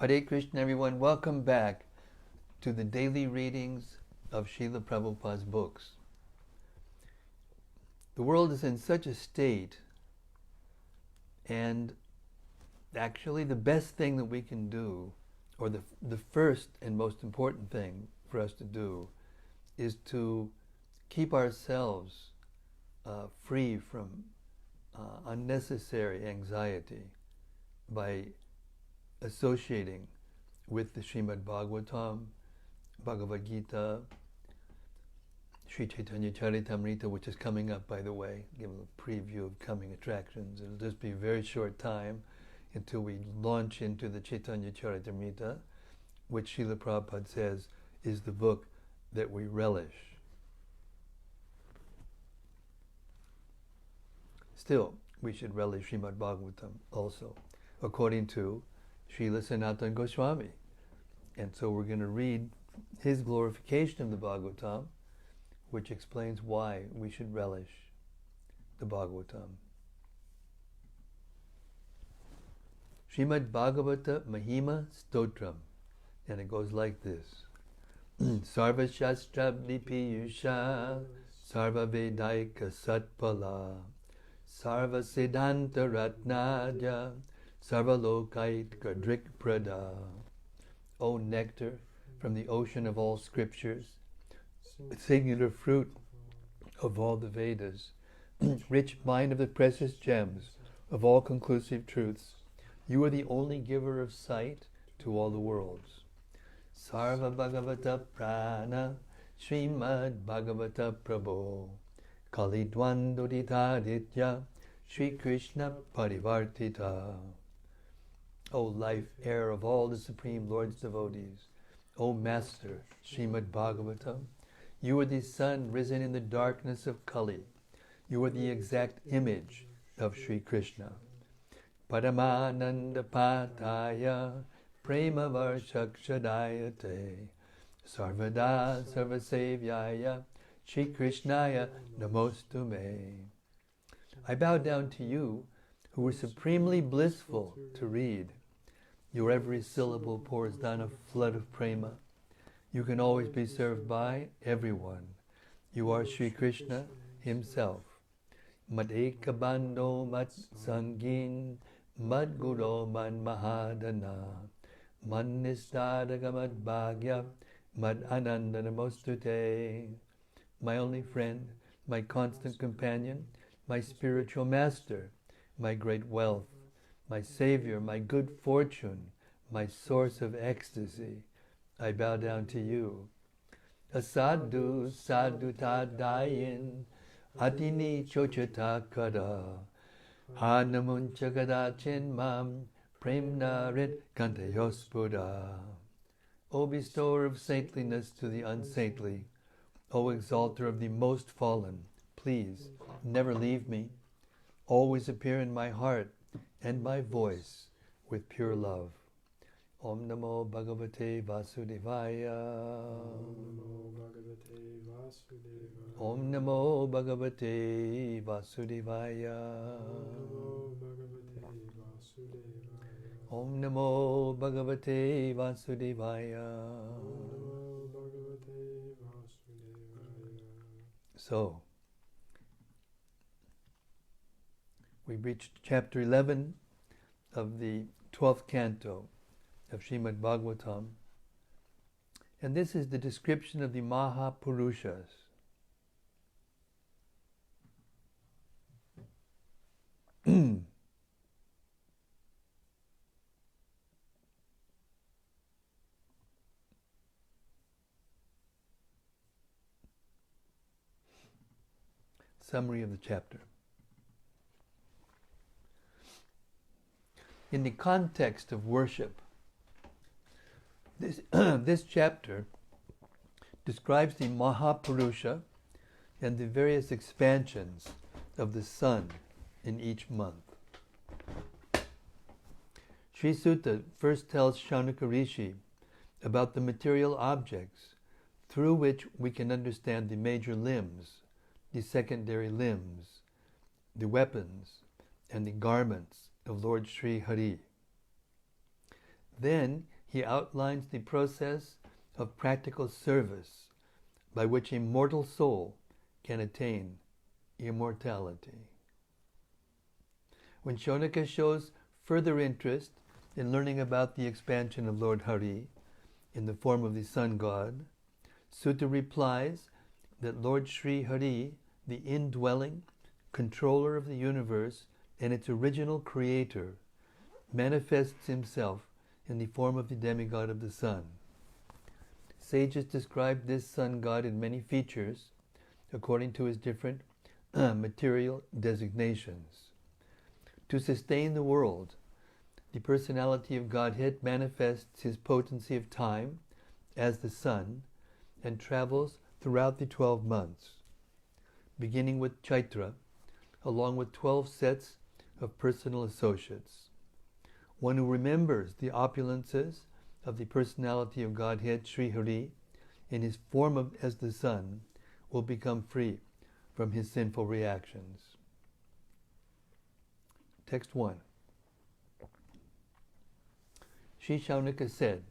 Hare Krishna, everyone. Welcome back to the daily readings of Srila Prabhupada's books. The world is in such a state, and actually the best thing that we can do, or the first and most important thing for us to do, is to keep ourselves free from unnecessary anxiety by associating with the Srimad-Bhagavatam, Bhagavad Gita, Sri Chaitanya Charitamrita, which is coming up, by the way. Give a preview of coming attractions. It'll just be a very short time until we launch into the Chaitanya Charitamrita, which Srila Prabhupada says is the book that we relish. Still, we should relish Srimad-Bhagavatam also, according to Srila Sanatana Goswami. And so we're going to read his glorification of the Bhagavatam, which explains why we should relish the Bhagavatam. Srimad-Bhagavata Mahima Stotram. And it goes like this. Sarva Shastra Piyusha Sarva Vedaika Satpala Sarva Siddhanta Ratnaja Sarvalokaitka Drik Prada. O nectar from the ocean of all scriptures, singular fruit of all the Vedas, rich mine of the precious gems of all conclusive truths, you are the only giver of sight to all the worlds. Sarva Bhagavata Prana Srimad Bhagavata Prabho Kali Dvandodita Ditya Sri Krishna Parivartita. O life air of all the Supreme Lord's devotees, O Master Srimad Bhagavatam, you are the sun risen in the darkness of Kali. You are the exact image of Sri Krishna. Paramananda Pataya Prema Varshakshadayate Sarvada Sarvasevyaya Sri Krishnaya Namostume. I bow down to you, who were supremely blissful to read. Your every syllable pours down a flood of prema. You can always be served by everyone. You are Sri Krishna himself. Mad ekabando mat sangin mad guru man mahadana man nistadaga mad bhagya mad ananda namostute. My only friend, my constant companion, my spiritual master, my great wealth, my savior, my good fortune, my source of ecstasy, I bow down to you. Asadu sadhu tadayin adini chochata kada hanamuncha gadachin mam premnarit kantayospura. O bestower of saintliness to the unsaintly, O exalter of the most fallen, please never leave me. Always appear in my heart and my voice with pure love. Om Namo Bhagavate Vasudevaya. Om Namo Bhagavate Vasudevaya. Om Namo Bhagavate Vasudevaya. So, we reached chapter 11 of the 12th canto of Srimad-Bhagavatam. And this is the description of the Mahapurusas. Summary of the chapter. In the context of worship, this chapter describes the Mahapurusa and the various expansions of the sun in each month. Sri Sutta first tells Shaunaka Rishi about the material objects through which we can understand the major limbs, the secondary limbs, the weapons, and the garments of Lord Sri Hari. Then he outlines the process of practical service by which a mortal soul can attain immortality. When Shaunaka shows further interest in learning about the expansion of Lord Hari in the form of the sun god, Sutta replies that Lord Sri Hari, the indwelling controller of the universe and its original creator, manifests himself in the form of the demigod of the sun. Sages describe this sun god in many features according to his different material designations. To sustain the world, the personality of Godhead manifests his potency of time as the sun and travels throughout the 12 months, beginning with Chaitra, along with 12 sets of personal associates. One who remembers the opulences of the personality of Godhead, Sri Hari, in his form as the sun, will become free from his sinful reactions. Text 1. Sri Shaunaka said,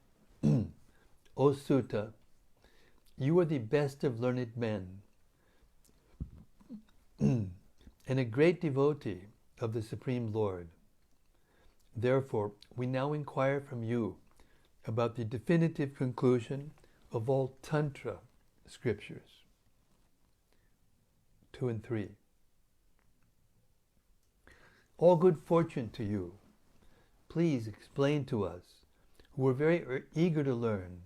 O Sutta, you are the best of learned men and a great devotee of the Supreme Lord. Therefore, we now inquire from you about the definitive conclusion of all Tantra scriptures. 2 and 3. All good fortune to you. Please explain to us, who are very eager to learn,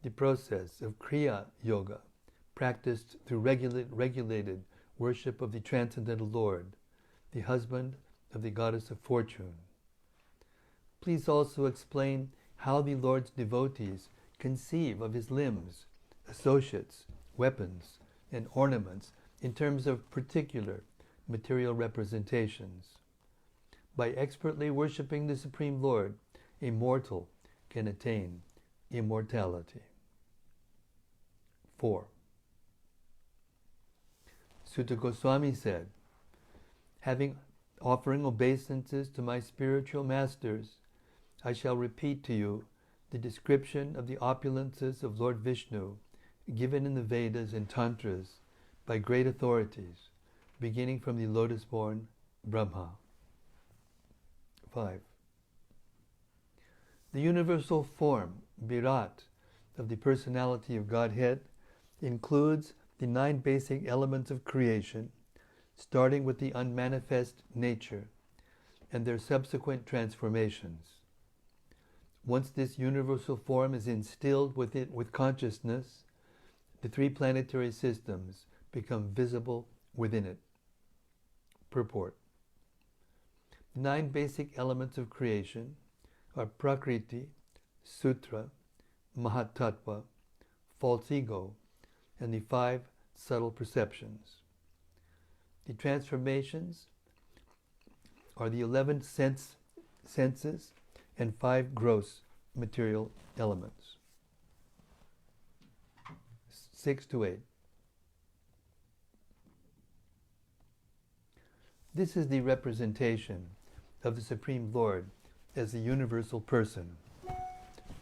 the process of Kriya Yoga, practiced through regulated worship of the Transcendental Lord, the husband of the Goddess of Fortune. Please also explain how the Lord's devotees conceive of his limbs, associates, weapons, and ornaments in terms of particular material representations. By expertly worshipping the Supreme Lord, a mortal can attain immortality. 4. Sutta Goswami said, offering obeisances to my spiritual masters, I shall repeat to you the description of the opulences of Lord Vishnu given in the Vedas and Tantras by great authorities, beginning from the lotus-born Brahma. 5. The universal form, Virat, of the personality of Godhead includes the 9 basic elements of creation, starting with the unmanifest nature and their subsequent transformations. Once this universal form is instilled with consciousness, the 3 planetary systems become visible within it. Purport. The 9 basic elements of creation are Prakriti, Sutra, Mahatattva, false ego, and the 5 subtle perceptions. The transformations are the 11 senses and 5 gross material elements. 6 to 8. This is the representation of the Supreme Lord as the universal person,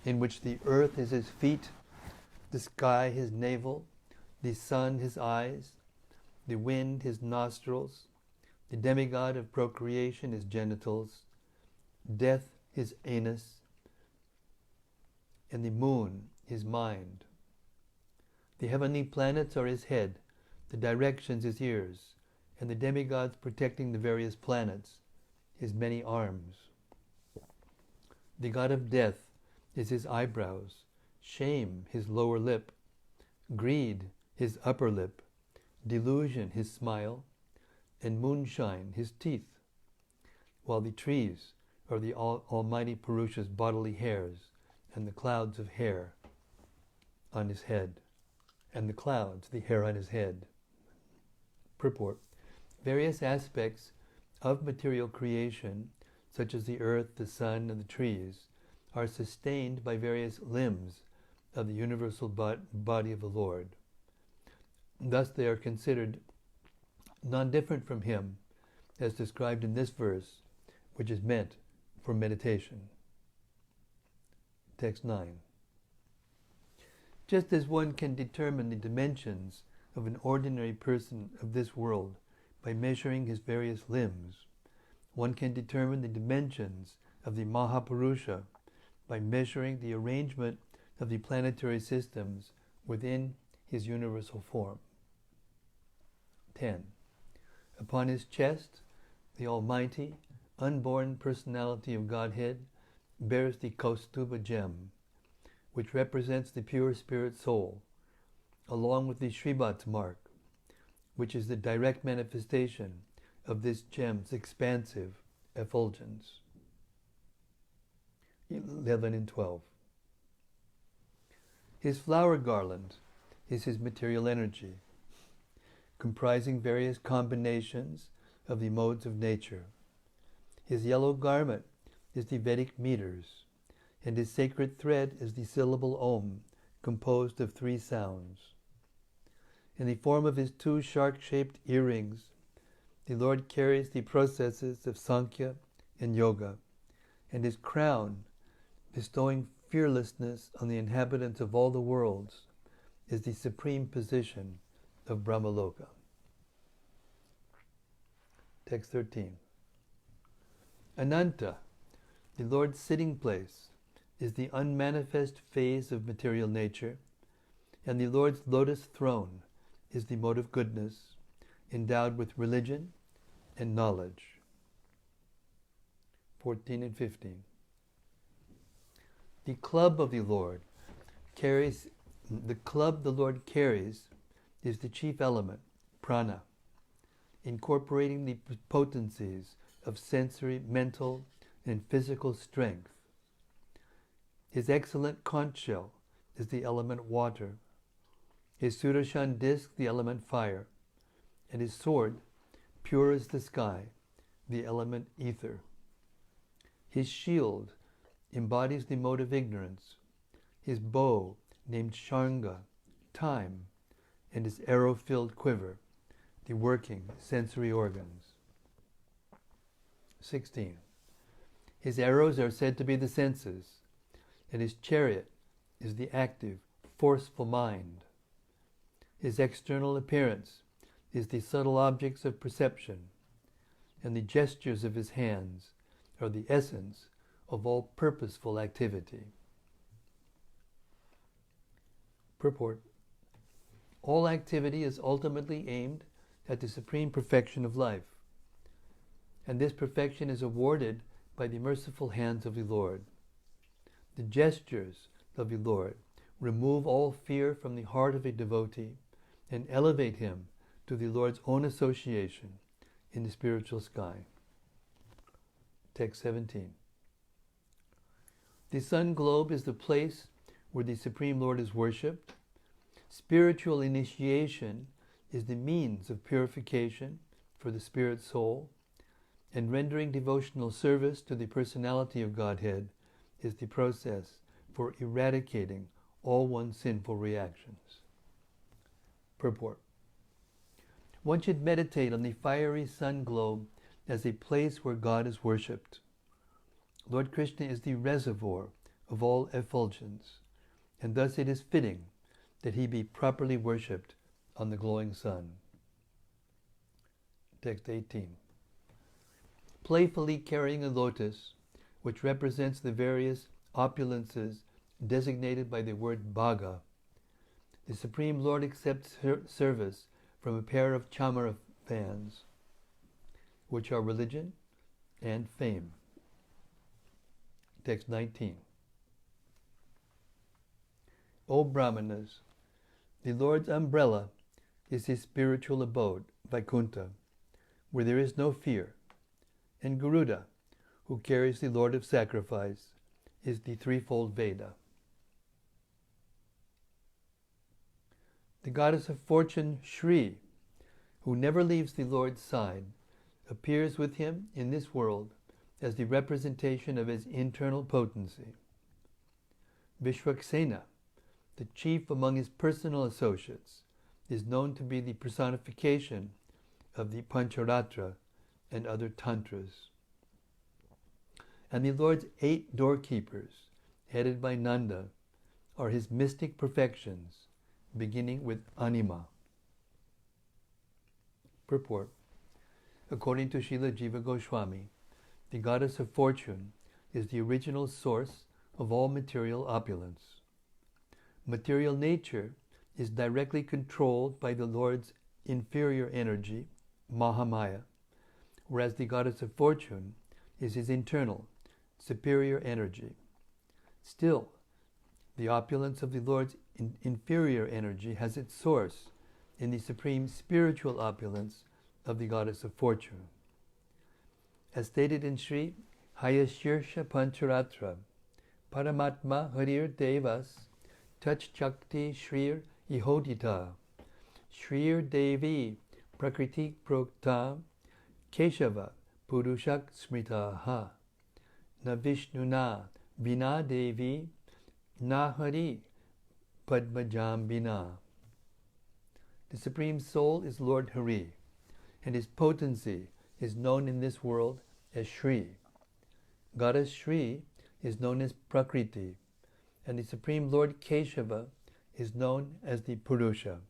in which the earth is his feet, the sky his navel, the sun his eyes, the wind his nostrils, the demigod of procreation his genitals, death his anus, and the moon his mind. The heavenly planets are his head, the directions his ears, and the demigods protecting the various planets his many arms. The god of death is his eyebrows, shame his lower lip, greed his upper lip, delusion his smile, and moonshine his teeth, while the trees are the Almighty Purusha's bodily hairs, and the clouds of hair on his head, and the clouds, the hair on his head. Purport. Various aspects of material creation, such as the earth, the sun, and the trees, are sustained by various limbs of the universal body of the Lord. Thus they are considered non-different from him, as described in this verse, which is meant for meditation. Text 9. Just as one can determine the dimensions of an ordinary person of this world by measuring his various limbs, one can determine the dimensions of the Mahapurusa by measuring the arrangement of the planetary systems within his universal form. 10. Upon his chest, the Almighty, unborn personality of Godhead bears the Kaustuba gem, which represents the pure spirit soul, along with the Shrivat's mark, which is the direct manifestation of this gem's expansive effulgence. 11 and 12. His flower garland is his material energy, comprising various combinations of the modes of nature. His yellow garment is the Vedic meters, and his sacred thread is the syllable Om, composed of 3 sounds. In the form of his 2 shark-shaped earrings, the Lord carries the processes of Sankhya and Yoga, and his crown, bestowing fearlessness on the inhabitants of all the worlds, is the supreme position of Brahmaloka. Text 13. Ananta, the Lord's sitting place, is the unmanifest phase of material nature, and the Lord's lotus throne is the mode of goodness, endowed with religion and knowledge. 14 and 15. The club the Lord carries is the chief element, prana, incorporating the potencies of sensory, mental, and physical strength. His excellent conch shell is the element water, his Sudarshan disc the element fire, and his sword, pure as the sky, the element ether. His shield embodies the mode of ignorance, his bow, named Shanga, time, and his arrow-filled quiver, the working sensory organs. 16. His arrows are said to be the senses, and his chariot is the active, forceful mind. His external appearance is the subtle objects of perception, and the gestures of his hands are the essence of all purposeful activity. Purport. All activity is ultimately aimed at the supreme perfection of life, and this perfection is awarded by the merciful hands of the Lord. The gestures of the Lord remove all fear from the heart of a devotee and elevate him to the Lord's own association in the spiritual sky. Text 17. The sun globe is the place where the Supreme Lord is worshipped. Spiritual initiation is the means of purification for the spirit soul, and rendering devotional service to the personality of Godhead is the process for eradicating all one's sinful reactions. Purport. One should meditate on the fiery sun globe as a place where God is worshipped. Lord Krishna is the reservoir of all effulgence, and thus it is fitting that he be properly worshipped on the glowing sun. Text 18. Playfully carrying a lotus, which represents the various opulences designated by the word bhaga, the Supreme Lord accepts service from a pair of chamara fans, which are religion and fame. Text 19. O Brahmanas, the Lord's umbrella is his spiritual abode, Vaikuntha, where there is no fear, and Garuda, who carries the Lord of Sacrifice, is the threefold Veda. The goddess of fortune, Shri, who never leaves the Lord's side, appears with him in this world as the representation of his internal potency. Vishwaksena, the chief among his personal associates, is known to be the personification of the Pancharatra and other tantras. And the Lord's 8 doorkeepers headed by Nanda, are his mystic perfections, beginning with Anima. Purport. According to Srila Jiva Goswami, the goddess of fortune is the original source of all material opulence. Material nature is directly controlled by the Lord's inferior energy, Mahamaya, whereas the goddess of fortune is his internal, superior energy. Still, the opulence of the Lord's inferior energy has its source in the supreme spiritual opulence of the goddess of fortune. As stated in Sri Hayashirsha Pancharatra, Paramatma Harir Devas Tach Chakti Shrir Ihodita Shrir Devi Prakriti Prokta Keshava Purushak Smritaha Na Vishnuna Bina Devi Na Hari Padmajam Bina. The Supreme Soul is Lord Hari, and his potency is known in this world as Shri. Goddess Shri is known as Prakriti, and the Supreme Lord Keshava is known as the Purusha.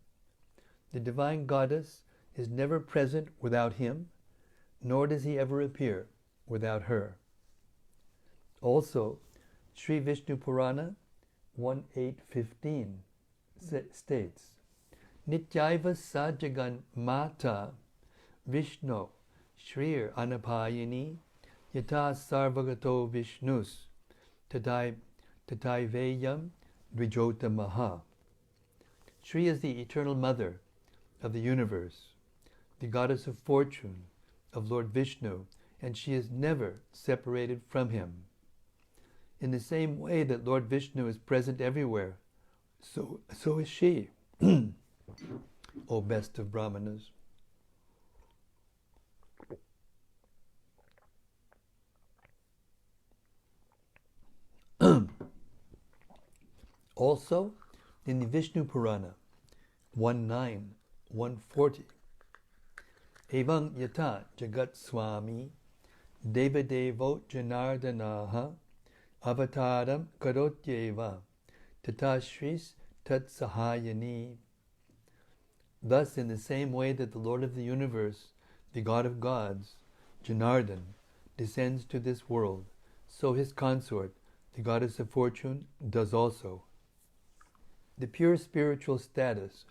The Divine Goddess is never present without him, nor does he ever appear without her. Also, Sri Vishnu Purana 1.8.15 states, Nityaiva Sajagan Mata Vishnu Shrir Anapayini Yata Sarvagato Vishnus Tataivayam Dvijota Maha. Shri is the eternal mother of the universe, the goddess of fortune, of Lord Vishnu, and she is never separated from him. In the same way that Lord Vishnu is present everywhere, so is she. O best of Brahmanas. Also, in the Vishnu Purana 1.9.140, Evang Yata Jagat Swami Devadevo Janardanaha Avataram Karotyeva Tatashris Tat Sahayani. Thus, in the same way that the Lord of the universe, the God of gods, Janardhan, descends to this world, so his consort, the goddess of fortune, does also. The pure spiritual status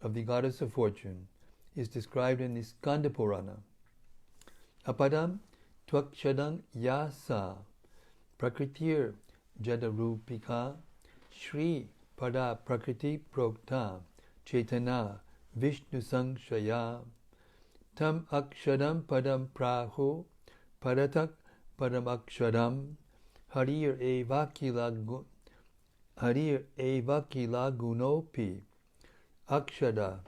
of the goddess of fortune is described in the Skanda Purana. Apadam Twakshadam Yasa Prakritir Jadarupika Shri Pada Prakriti Prokta Chaitana Vishnu Sangshaya Tam Akshadam Padam Prahu Paratak Padam Akshadam Harir Evakila Gunopi Akshada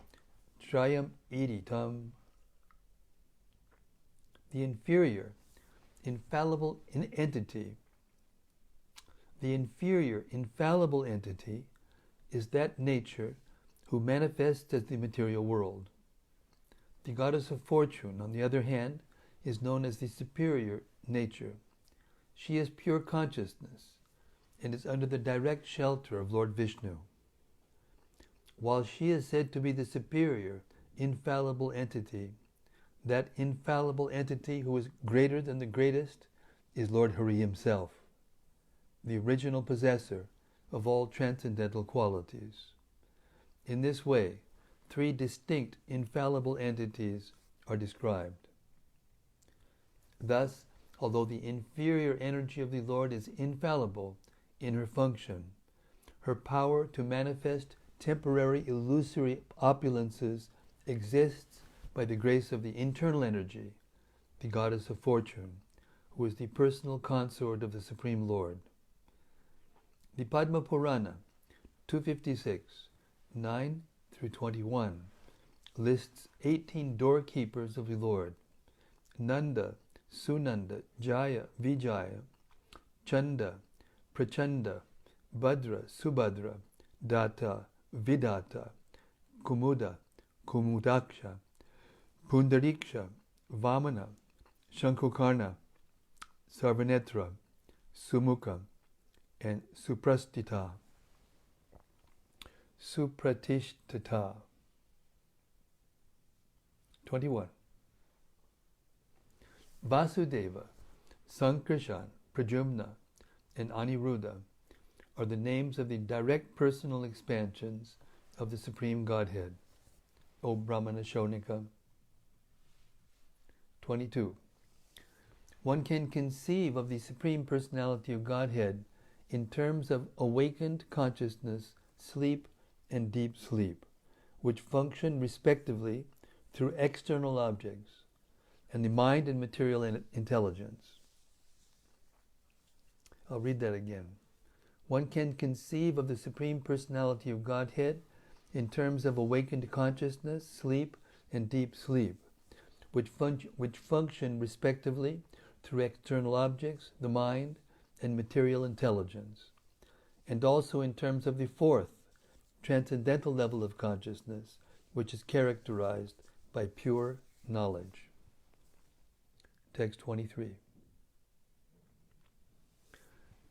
Trayam Iditam. The inferior, infallible entity is that nature who manifests as the material world. The goddess of fortune, on the other hand, is known as the superior nature. She is pure consciousness and is under the direct shelter of Lord Vishnu. While she is said to be the superior, infallible entity, that infallible entity who is greater than the greatest is Lord Hari himself, the original possessor of all transcendental qualities. In this way, three distinct infallible entities are described. Thus, although the inferior energy of the Lord is infallible in her function, her power to manifest temporary illusory opulences exists by the grace of the internal energy, the goddess of fortune, who is the personal consort of the Supreme Lord. The Padma Purana 256, 9 through 21 lists 18 doorkeepers of the Lord: Nanda, Sunanda, Jaya, Vijaya, Chanda, Prachanda, Bhadra, Subhadra, Data, Vidata, Kumuda, Kumudaksha, Pundariksha, Vamana, Shankukarna, Sarvanetra, Sumukha, and suprastita. Supratishtata. 21. Vasudeva, Sankarshan, Pradyumna, and Aniruddha are the names of the direct personal expansions of the Supreme Godhead, O Brahmana Shonika. 22. One can conceive of the Supreme Personality of Godhead in terms of awakened consciousness, sleep, and deep sleep, which function respectively through external objects, and the mind and material intelligence. I'll read that again. One can conceive of the Supreme Personality of Godhead in terms of awakened consciousness, sleep, and deep sleep, which function respectively through external objects, the mind, and material intelligence, and also in terms of the fourth, transcendental level of consciousness, which is characterized by pure knowledge. Text 23.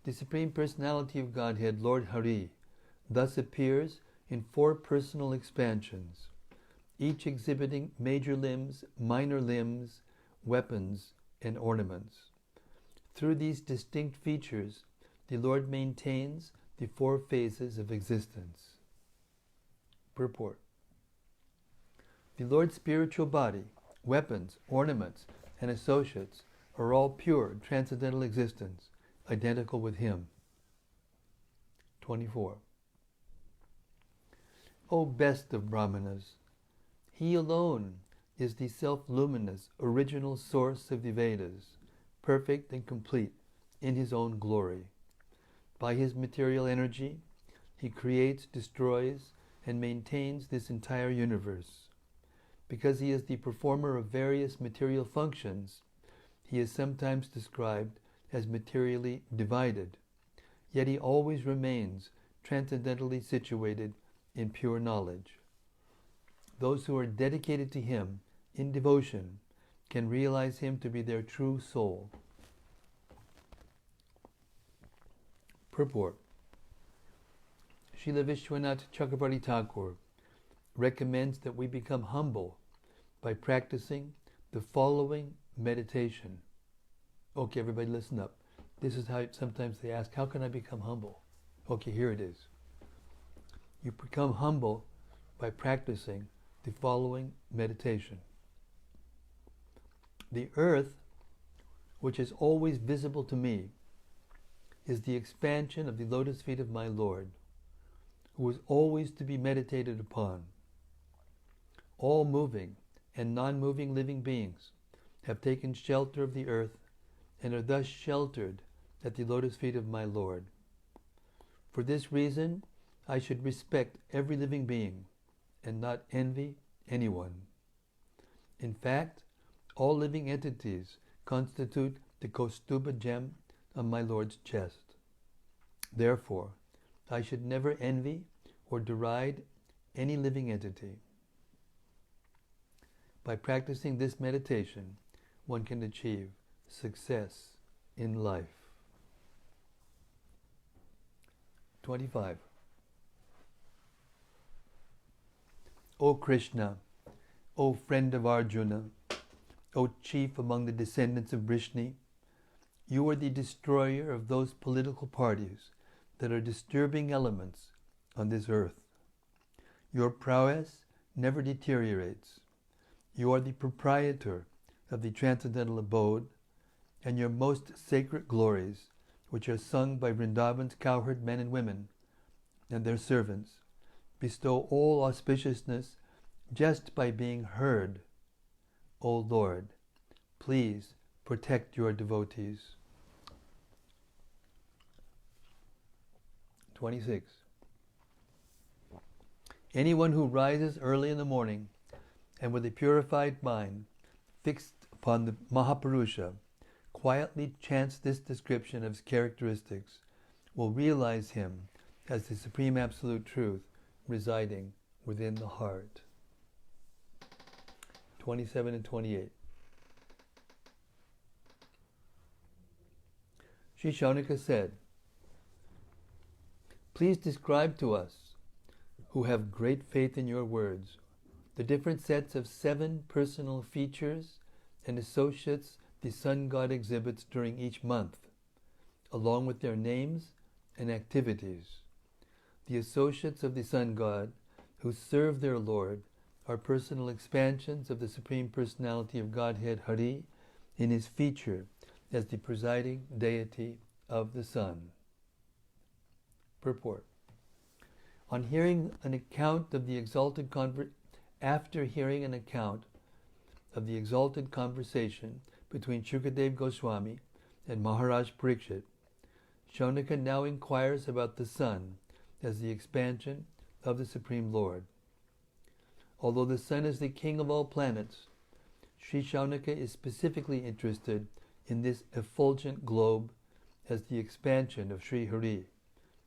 The Supreme Personality of Godhead, Lord Hari, thus appears in four personal expansions, each exhibiting major limbs, minor limbs, weapons, and ornaments. Through these distinct features, the Lord maintains the four phases of existence. Purport. The Lord's spiritual body, weapons, ornaments, and associates are all pure, transcendental existence, identical with Him. 24. O best of Brahmanas, He alone is the self-luminous, original source of the Vedas, perfect and complete in His own glory. By His material energy, He creates, destroys, and maintains this entire universe. Because He is the performer of various material functions, He is sometimes described as materially divided, yet He always remains transcendentally situated in pure knowledge. Those who are dedicated to Him in devotion can realize Him to be their true soul. Purport. Srila Vishwanath Chakravarti Thakur recommends that we become humble by practicing the following meditation. Okay, everybody listen up. This is how sometimes they ask, how can I become humble? Okay, here it is. You become humble by practicing the following meditation. The earth, which is always visible to me, is the expansion of the lotus feet of my Lord, who is always to be meditated upon. All moving and non-moving living beings have taken shelter of the earth and are thus sheltered at the lotus feet of my Lord. For this reason, I should respect every living being and not envy anyone. In fact, all living entities constitute the Kaustuba gem on my Lord's chest. Therefore, I should never envy or deride any living entity. By practicing this meditation, one can achieve success in life. 25. O Krishna, O friend of Arjuna, O chief among the descendants of Vrishni, you are the destroyer of those political parties that are disturbing elements on this earth. Your prowess never deteriorates. You are the proprietor of the transcendental abode, and your most sacred glories, which are sung by Vrindavan's cowherd men and women and their servants, bestow all auspiciousness just by being heard. O Lord, please protect your devotees. 26. Anyone who rises early in the morning and with a purified mind fixed upon the Mahapurusa quietly chants this description of his characteristics will realize him as the Supreme Absolute Truth residing within the heart. 27 and 28. Sri Shaunika said, Please describe to us, who have great faith in your words, the different sets of 7 personal features and associates the sun god exhibits during each month, along with their names and activities. The associates of the sun god who serve their Lord are personal expansions of the Supreme Personality of Godhead Hari in his feature as the presiding deity of the sun. Purport. On hearing an account of the exalted after hearing an account of the exalted conversation between Shukadev Goswami and Maharaj Parikshit, Shaunaka now inquires about the sun as the expansion of the Supreme Lord. Although the sun is the king of all planets, Sri Shaunaka is specifically interested in this effulgent globe as the expansion of Sri Hari,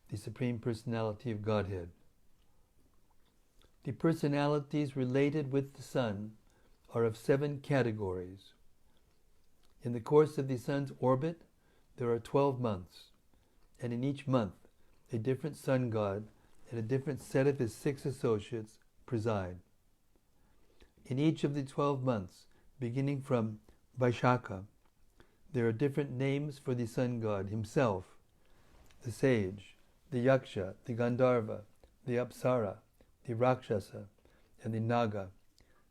the Supreme Personality of Godhead. The personalities related with the sun are of 7 categories. In the course of the sun's orbit, there are 12 months, and in each month, a different sun god and a different set of his 6 associates preside. In each of the 12 months, beginning from Vaishakha, there are different names for the sun god himself: the sage, the yaksha, the gandharva, the apsara, the rakshasa, and the naga,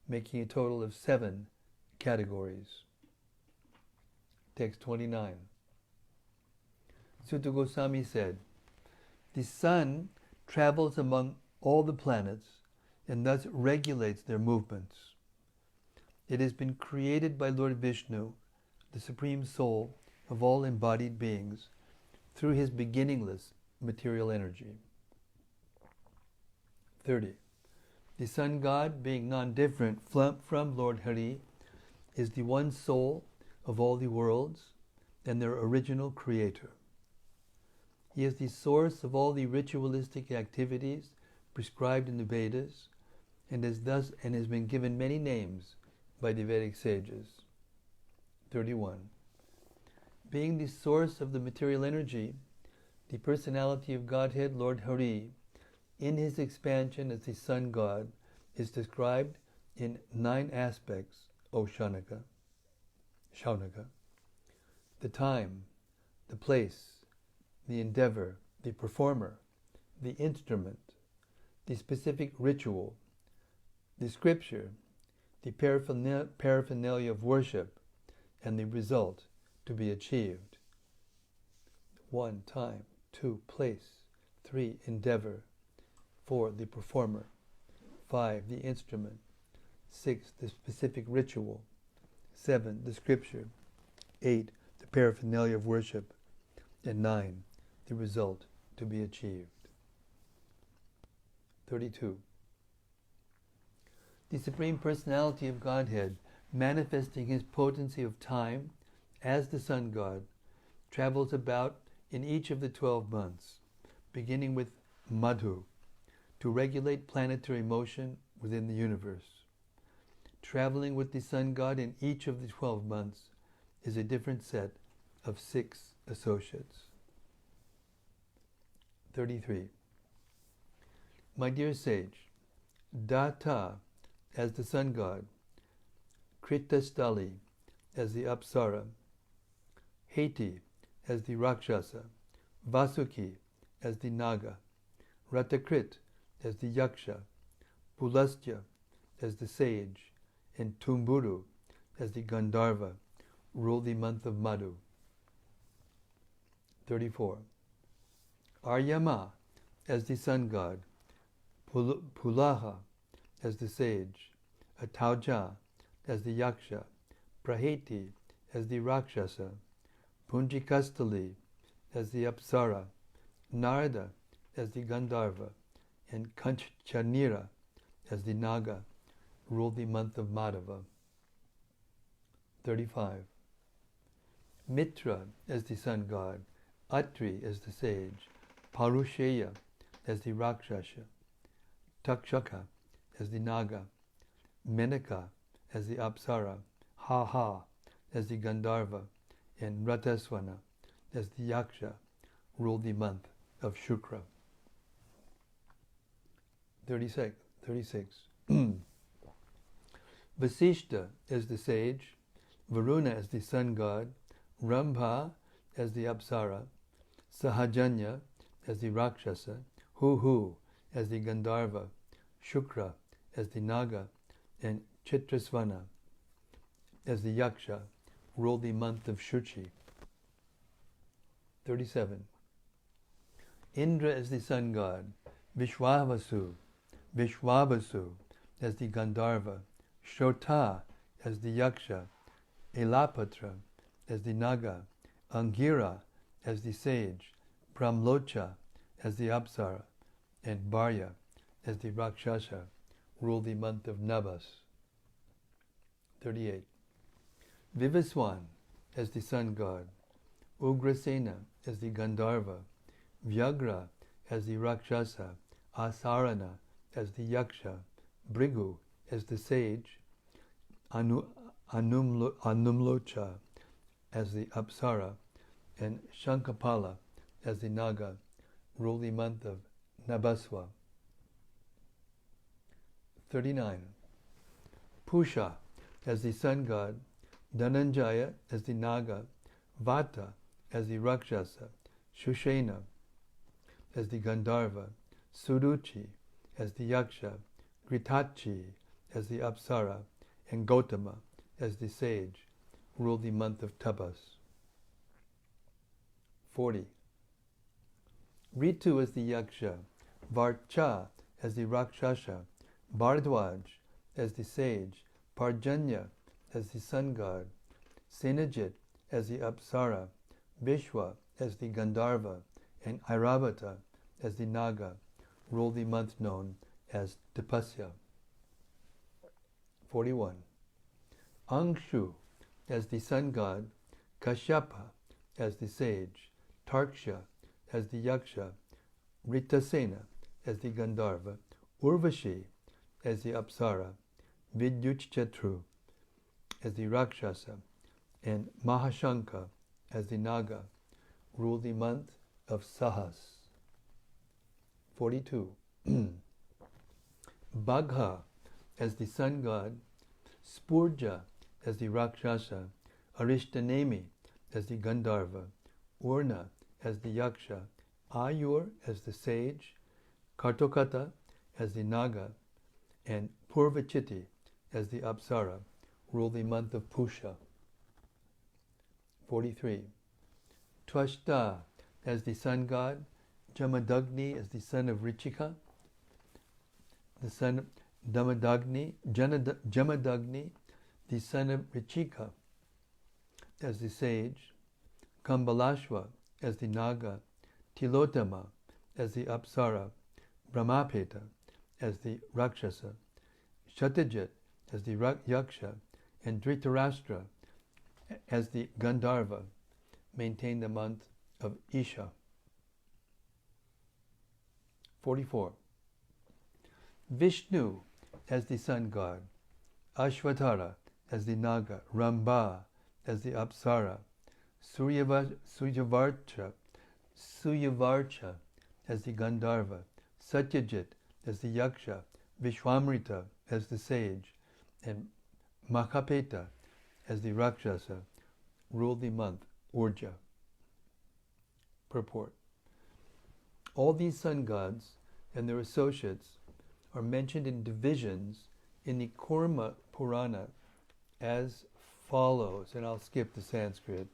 making a total of 7 categories. Text 29. Sutta Goswami said, "The sun travels among all the planets and thus regulates their movements. It has been created by Lord Vishnu, the Supreme Soul of all embodied beings, through his beginningless material energy." 30. The sun god, being non-different from Lord Hari, is the one soul of all the worlds and their original creator. He is the source of all the ritualistic activities prescribed in the Vedas, and has been given many names by the Vedic sages. 31. Being the source of the material energy, the personality of Godhead, Lord Hari, in his expansion as the sun god, is described in 9 aspects, O Shaunaka. The time, the place, the endeavor, the performer, the instrument, the specific ritual, the scripture, the paraphernalia of worship, and the result to be achieved. 1. Time. 2. Place. 3. Endeavor. 4. The performer. 5. The instrument. 6. The specific ritual. 7. The scripture. 8. The paraphernalia of worship. And 9. The result to be achieved. 32. The Supreme Personality of Godhead, manifesting his potency of time as the sun god, travels about in each of the 12 months, beginning with Madhu, to regulate planetary motion within the universe. Traveling with the sun god in each of the 12 months is a different set of 6 associates. 33. My dear sage, Data as the sun god, Kritastali as the apsara, Heti as the rakshasa, Vasuki as the naga, Ratakrit as the yaksha, Pulastya as the sage, and Tumburu as the gandharva rule the month of Madhu. 34. Aryama as the sun god, Pulaha as the sage, Atauja as the yaksha, Praheti as the rakshasa, Punjikastali as the apsara, Narada as the gandharva, and Kanchanira as the naga rule the month of Madhava. 35. Mitra as the sun god, Atri as the sage, Parusheya as the rakshasa, Takshaka as the naga, Menaka as the apsara, Ha as the gandharva, and Rataswana as the yaksha rule the month of Shukra. 36. 36. Vasishta as the sage, Varuna as the sun god, Rambha as the Apsara, Sahajanya as the Rakshasa, Hu as the Gandharva, Shukra as the Naga, and Chitrasvana as the Yaksha rule the month of Shuchi. 37. Indra as the sun god, Vishwavasu as the Gandharva, Shota as the Yaksha, Elapatra as the Naga, Angira as the sage, Brahmlocha as the Apsara, and Bharya as the Rakshasa rule the month of Nabas. 38. Vivaswan as the sun god, Ugrasena as the Gandharva, Vyagra as the Rakshasa, Asarana as the Yaksha, Brigu as the sage, Anumlocha as the Apsara, and Shankapala as the Naga rule the month of Nabaswa. 39. Pusha as the sun god, Dhananjaya as the Naga, Vata as the Rakshasa, Shushena as the Gandharva, Suruchi as the Yaksha, Gritachi as the Apsara, and Gautama as the sage rule the month of Tapas. 40. Ritu as the Yaksha, Varcha as the Rakshasa, Bhardwaj as the sage, Parjanya as the sun god, Senajit as the Apsara, Vishwa as the Gandharva, and Airavata as the Naga rule the month known as Tapasya. 41. Angshu as the sun god, Kashyapa as the sage, Tarksha as the Yaksha, Ritasena as the Gandharva, Urvashi as the Apsara, Vidyuchatru as the Rakshasa, and Mahashanka as the Naga rule the month of Sahas. 42. Bagha as the sun god, Spurja as the Rakshasa, Arishtanemi as the Gandharva, Urna as the Yaksha, Ayur as the sage, Kartokata as the Naga, and Purvachiti as the Apsara rule the month of Pusha. 43. Twashta as the sun god, Jamadagni as the son of Richika, the son of Jamadagni, the son of Richika as the sage, Kambalashva as the Naga, Tilotama as the Apsara, Brahmapeta as the Rakshasa, Shatajit as the Yaksha, and Dhritarashtra as the Gandharva maintain the month of Isha. 44. Vishnu as the sun god, Ashvatara as the Naga, Ramba as the Apsara, Suyavarcha as the Gandharva, Satyajit as the Yaksha, Vishwamrita as the sage, and Mahapeta as the Rakshasa rule the month Urja. Purport. All these sun gods and their associates are mentioned in divisions in the Kurma Purana as follows, and I'll skip the Sanskrit.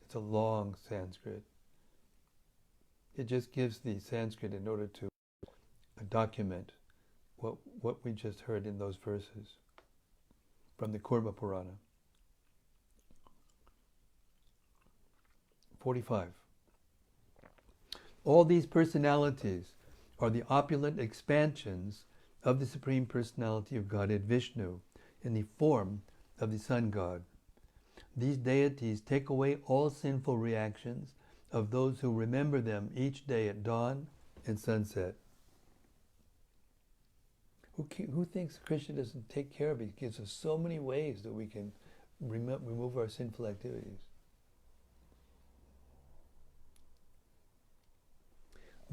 It's a long Sanskrit. It just gives the Sanskrit in order to document what we just heard in those verses from the Kurma Purana. 45. All these personalities are the opulent expansions of the Supreme Personality of Godhead Vishnu in the form of the Sun God. These deities take away all sinful reactions of those who remember them each day at dawn and sunset. Who thinks Krishna doesn't take care of it? He gives us so many ways that we can remove our sinful activities.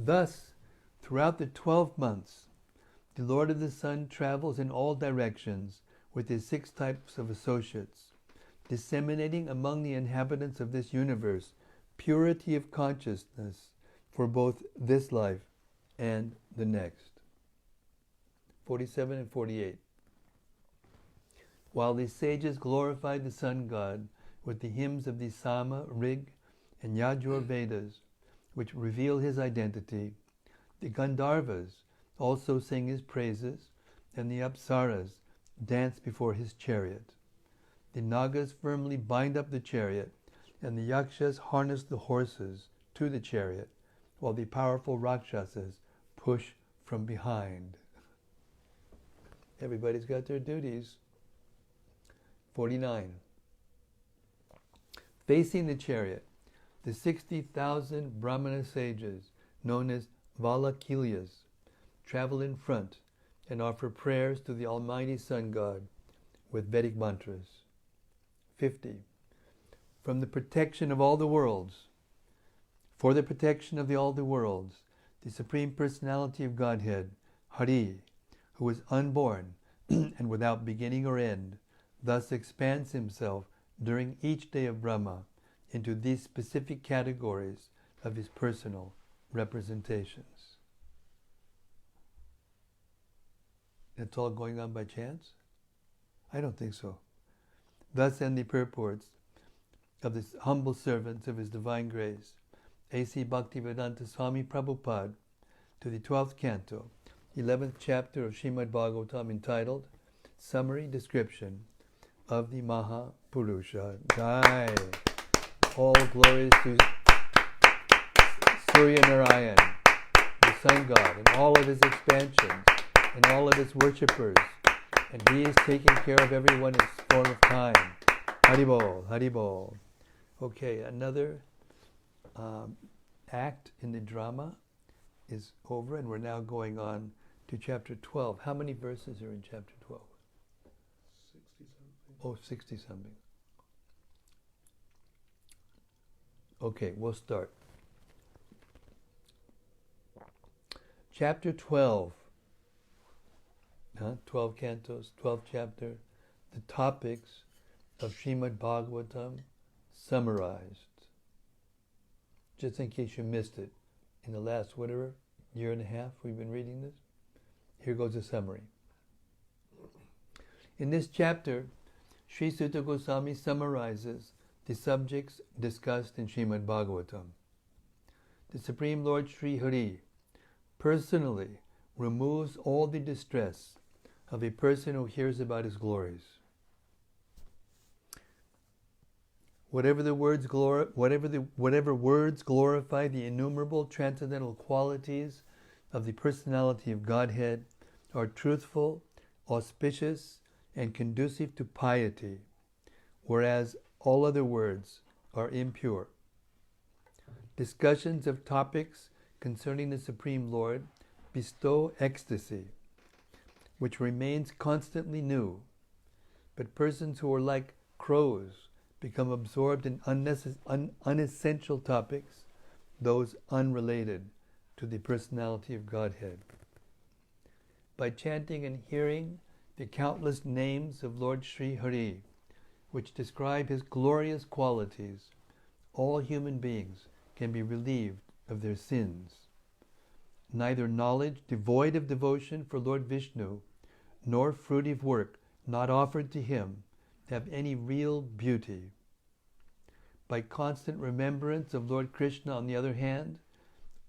Thus, throughout the 12 months, The Lord of the Sun travels in all directions with his 6 types of associates, disseminating among the inhabitants of this universe purity of consciousness for both this life and the next. 47 and 48. While the sages glorified the Sun God with the hymns of the Sama, Rig, and Yajur Vedas, which reveal his identity, the Gandharvas also sing his praises, and the Apsaras dance before his chariot. The Nagas firmly bind up the chariot, and the Yakshas harness the horses to the chariot, while the powerful Rakshasas push from behind. Everybody's got their duties. 49. Facing the chariot, the 60,000 Brahmana sages, known as Valakilyas, travel in front and offer prayers to the Almighty Sun God with Vedic mantras. 50. From the protection of all the worlds, for the protection of all the worlds, the Supreme Personality of Godhead, Hari, who is unborn and without beginning or end, thus expands himself during each day of Brahma into these specific categories of his personal representations. It's all going on by chance? I don't think so. Thus end the purports of the humble servants of His Divine Grace, A.C. Bhaktivedanta Swami Prabhupada, to the 12th Canto, 11th chapter of Srimad-Bhagavatam, entitled Summary Description of the Mahapurusa. Jai! All glories to Surya Narayan, the Sun God, and all of his expansions, and all of his worshippers, and he is taking care of everyone in his form of time. Haribol, Haribol. Okay, another act in the drama is over, and we're now going on to chapter 12. How many verses are in chapter 12? 60-something. Oh, 60-something. Okay, we'll start. Chapter 12. 12 cantos, 12th chapter. The topics of Srimad-Bhagavatam summarized. Just in case you missed it, in the last, whatever, year and a half we've been reading this. Here goes a summary. In this chapter, Sri Sutta Goswami summarizes the subjects discussed in Srimad-Bhagavatam. The Supreme Lord Sri Hari personally removes all the distress of a person who hears about his glories. Whatever words glorify the innumerable transcendental qualities of the personality of Godhead are truthful, auspicious, and conducive to piety, whereas all other words are impure. Discussions of topics concerning the Supreme Lord bestow ecstasy, which remains constantly new, but persons who are like crows become absorbed in unessential topics, those unrelated to the personality of Godhead. By chanting and hearing the countless names of Lord Sri Hari, which describe his glorious qualities, all human beings can be relieved of their sins. Neither knowledge devoid of devotion for Lord Vishnu, nor fruitive work not offered to him have any real beauty. By constant remembrance of Lord Krishna, on the other hand,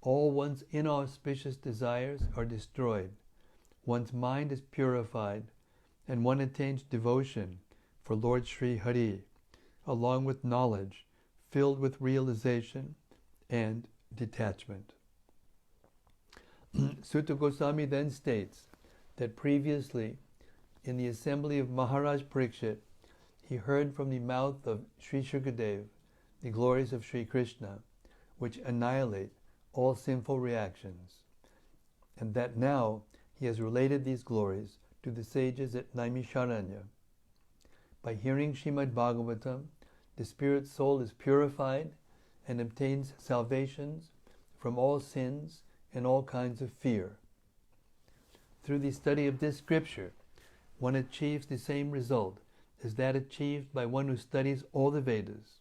all one's inauspicious desires are destroyed, one's mind is purified, and one attains devotion for Lord Sri Hari, along with knowledge filled with realization and detachment. Sutta Goswami then states that previously, in the assembly of Maharaj Parikshit, he heard from the mouth of Sri Shukadev the glories of Sri Krishna, which annihilate all sinful reactions, and that now he has related these glories to the sages at Naimisharanya. By hearing Srimad-Bhagavatam, the spirit soul is purified and obtains salvations from all sins and all kinds of fear. through the study of this scripture, one achieves the same result as that achieved by one who studies all the Vedas,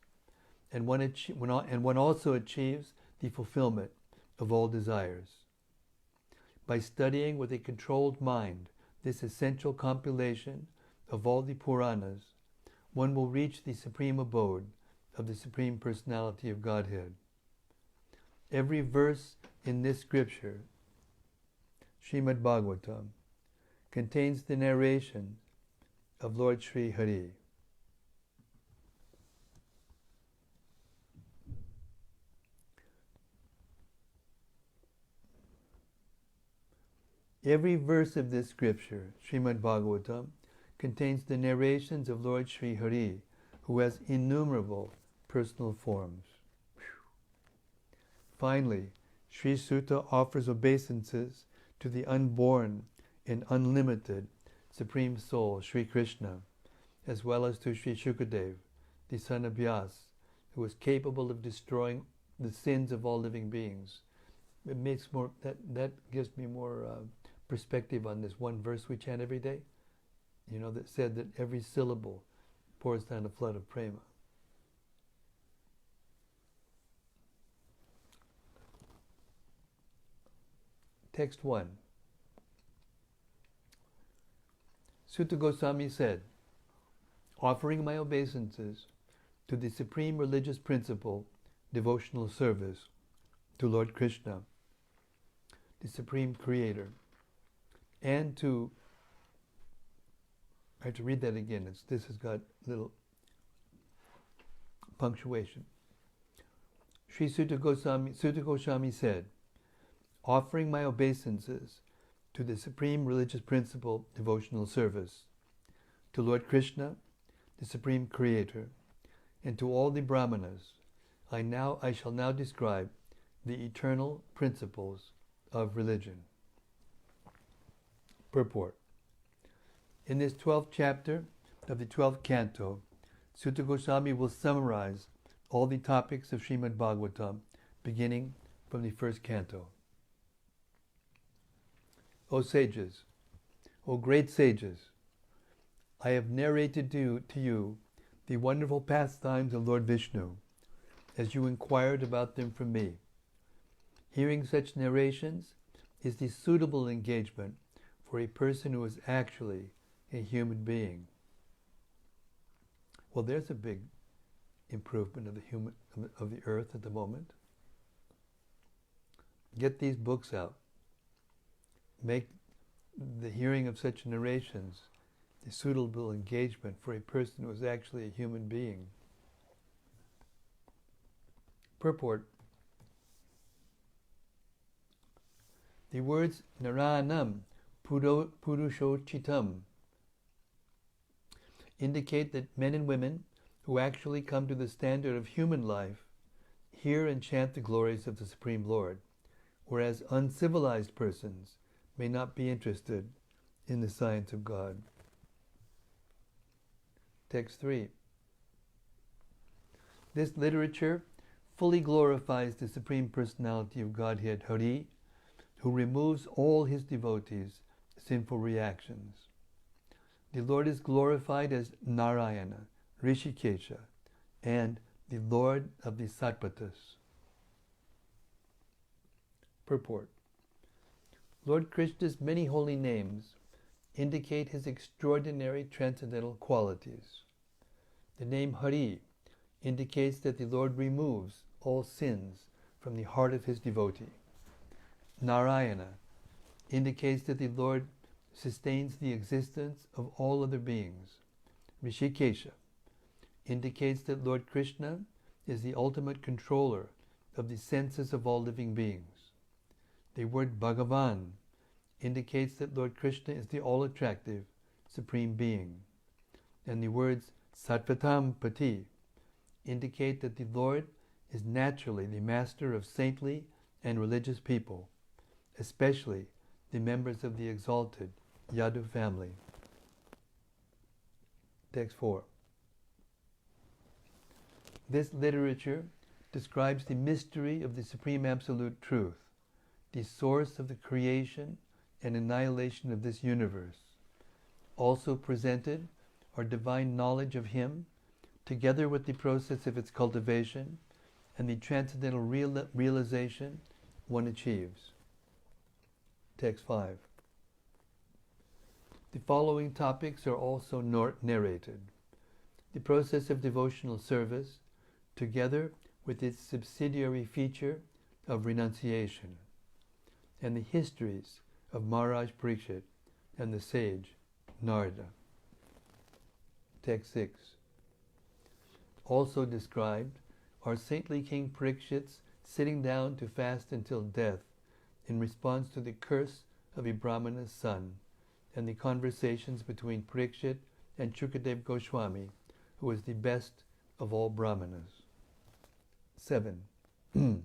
and one also achieves the fulfillment of all desires. By studying with a controlled mind this essential compilation of all the Puranas, one will reach the supreme abode of the Supreme Personality of Godhead. Every verse in this scripture, Srimad-Bhagavatam, contains the narration of Lord Sri Hari. Every verse of this scripture, Srimad-Bhagavatam, contains the narrations of Lord Sri Hari, who has innumerable personal forms. Finally, Sri Suta offers obeisances to the unborn and unlimited Supreme Soul, Sri Krishna, as well as to Sri Shukadev, the son of Vyas, who is capable of destroying the sins of all living beings. It makes more that gives me more perspective on this one verse we chant every day, that said that every syllable pours down a flood of prema. Text 1. Sutta Goswami said, offering my obeisances to the supreme religious principle, devotional service, to Lord Krishna, the Supreme Creator, and to, I have to read that again, this has got little punctuation. Sri Sutta Goswami said, offering my obeisances to the supreme religious principle, devotional service, to Lord Krishna, the Supreme Creator, and to all the Brahmanas, I shall now describe the eternal principles of religion. Purport. In this 12th chapter of the 12th Canto, Sutta Goswami will summarize all the topics of Srimad-Bhagavatam, beginning from the first canto. O sages, O great sages, I have narrated to you the wonderful pastimes of Lord Vishnu, as you inquired about them from me. Hearing such narrations is the suitable engagement for a person who is actually a human being. Well, there's a big improvement of the earth at the moment. Get these books out. Make the hearing of such narrations the suitable engagement for a person who is actually a human being. Purport. The words Naranam Purushochitam indicate that men and women who actually come to the standard of human life hear and chant the glories of the Supreme Lord, whereas uncivilized persons may not be interested in the science of God. Text 3. This literature fully glorifies the Supreme Personality of Godhead, Hari, who removes all his devotees' sinful reactions. The Lord is glorified as Narayana, Rishikesha, and the Lord of the Sattvatas. Purport. Lord Krishna's many holy names indicate his extraordinary transcendental qualities. The name Hari indicates that the Lord removes all sins from the heart of his devotee. Narayana indicates that the Lord sustains the existence of all other beings. Rishikesha indicates that Lord Krishna is the ultimate controller of the senses of all living beings. The word Bhagavan indicates that Lord Krishna is the all-attractive Supreme Being. And the words Sattvatam Pati indicate that the Lord is naturally the master of saintly and religious people, especially the members of the exalted Yadu family. Text 4. This literature describes the mystery of the Supreme Absolute Truth, the source of the creation and annihilation of this universe. Also presented are divine knowledge of Him, together with the process of its cultivation and the transcendental realization one achieves. Text 5. The following topics are also narrated. The process of devotional service, together with its subsidiary feature of renunciation, and the histories of Maharaj Parikshit and the sage Narada. Text 6. Also described are saintly King Parikshit's sitting down to fast until death in response to the curse of a Brahmana's son, and the conversations between Parikshit and Shukadev Goswami, who was the best of all Brahmanas. 7. The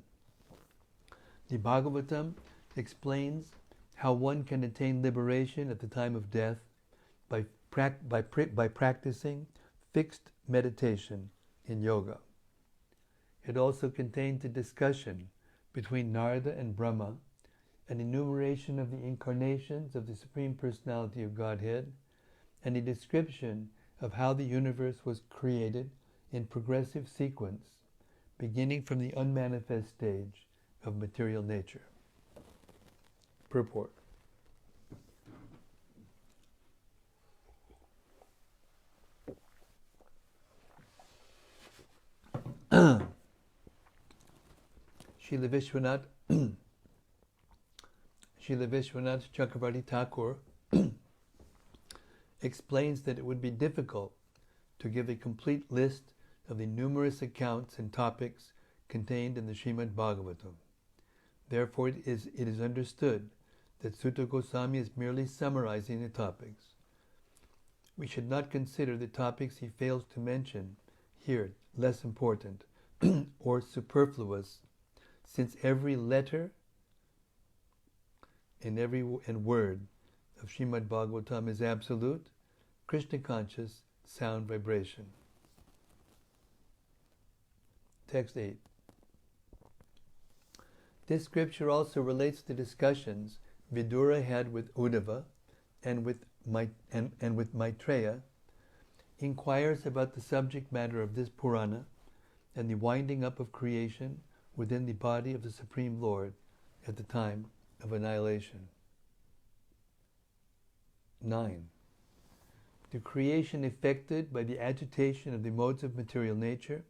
Bhagavatam explains how one can attain liberation at the time of death by practicing fixed meditation in yoga. It also contains a discussion between Narada and Brahma, an enumeration of the incarnations of the Supreme Personality of Godhead, and a description of how the universe was created in progressive sequence, beginning from the unmanifest stage of material nature. Purport. Srila Vishwanath Chakravarti Thakur explains that it would be difficult to give a complete list of the numerous accounts and topics contained in the Srimad-Bhagavatam. Therefore, it is understood that Sutta Goswami is merely summarizing the topics. We should not consider the topics he fails to mention here less important or superfluous, since every letter and word of Srimad-Bhagavatam is absolute, Krishna-conscious sound vibration. Text 8. This scripture also relates to discussions Vidura had with Uddhava and with Maitreya, inquires about the subject matter of this Purana and the winding up of creation within the body of the Supreme Lord at the time of annihilation. 9. The creation effected by the agitation of the modes of material nature,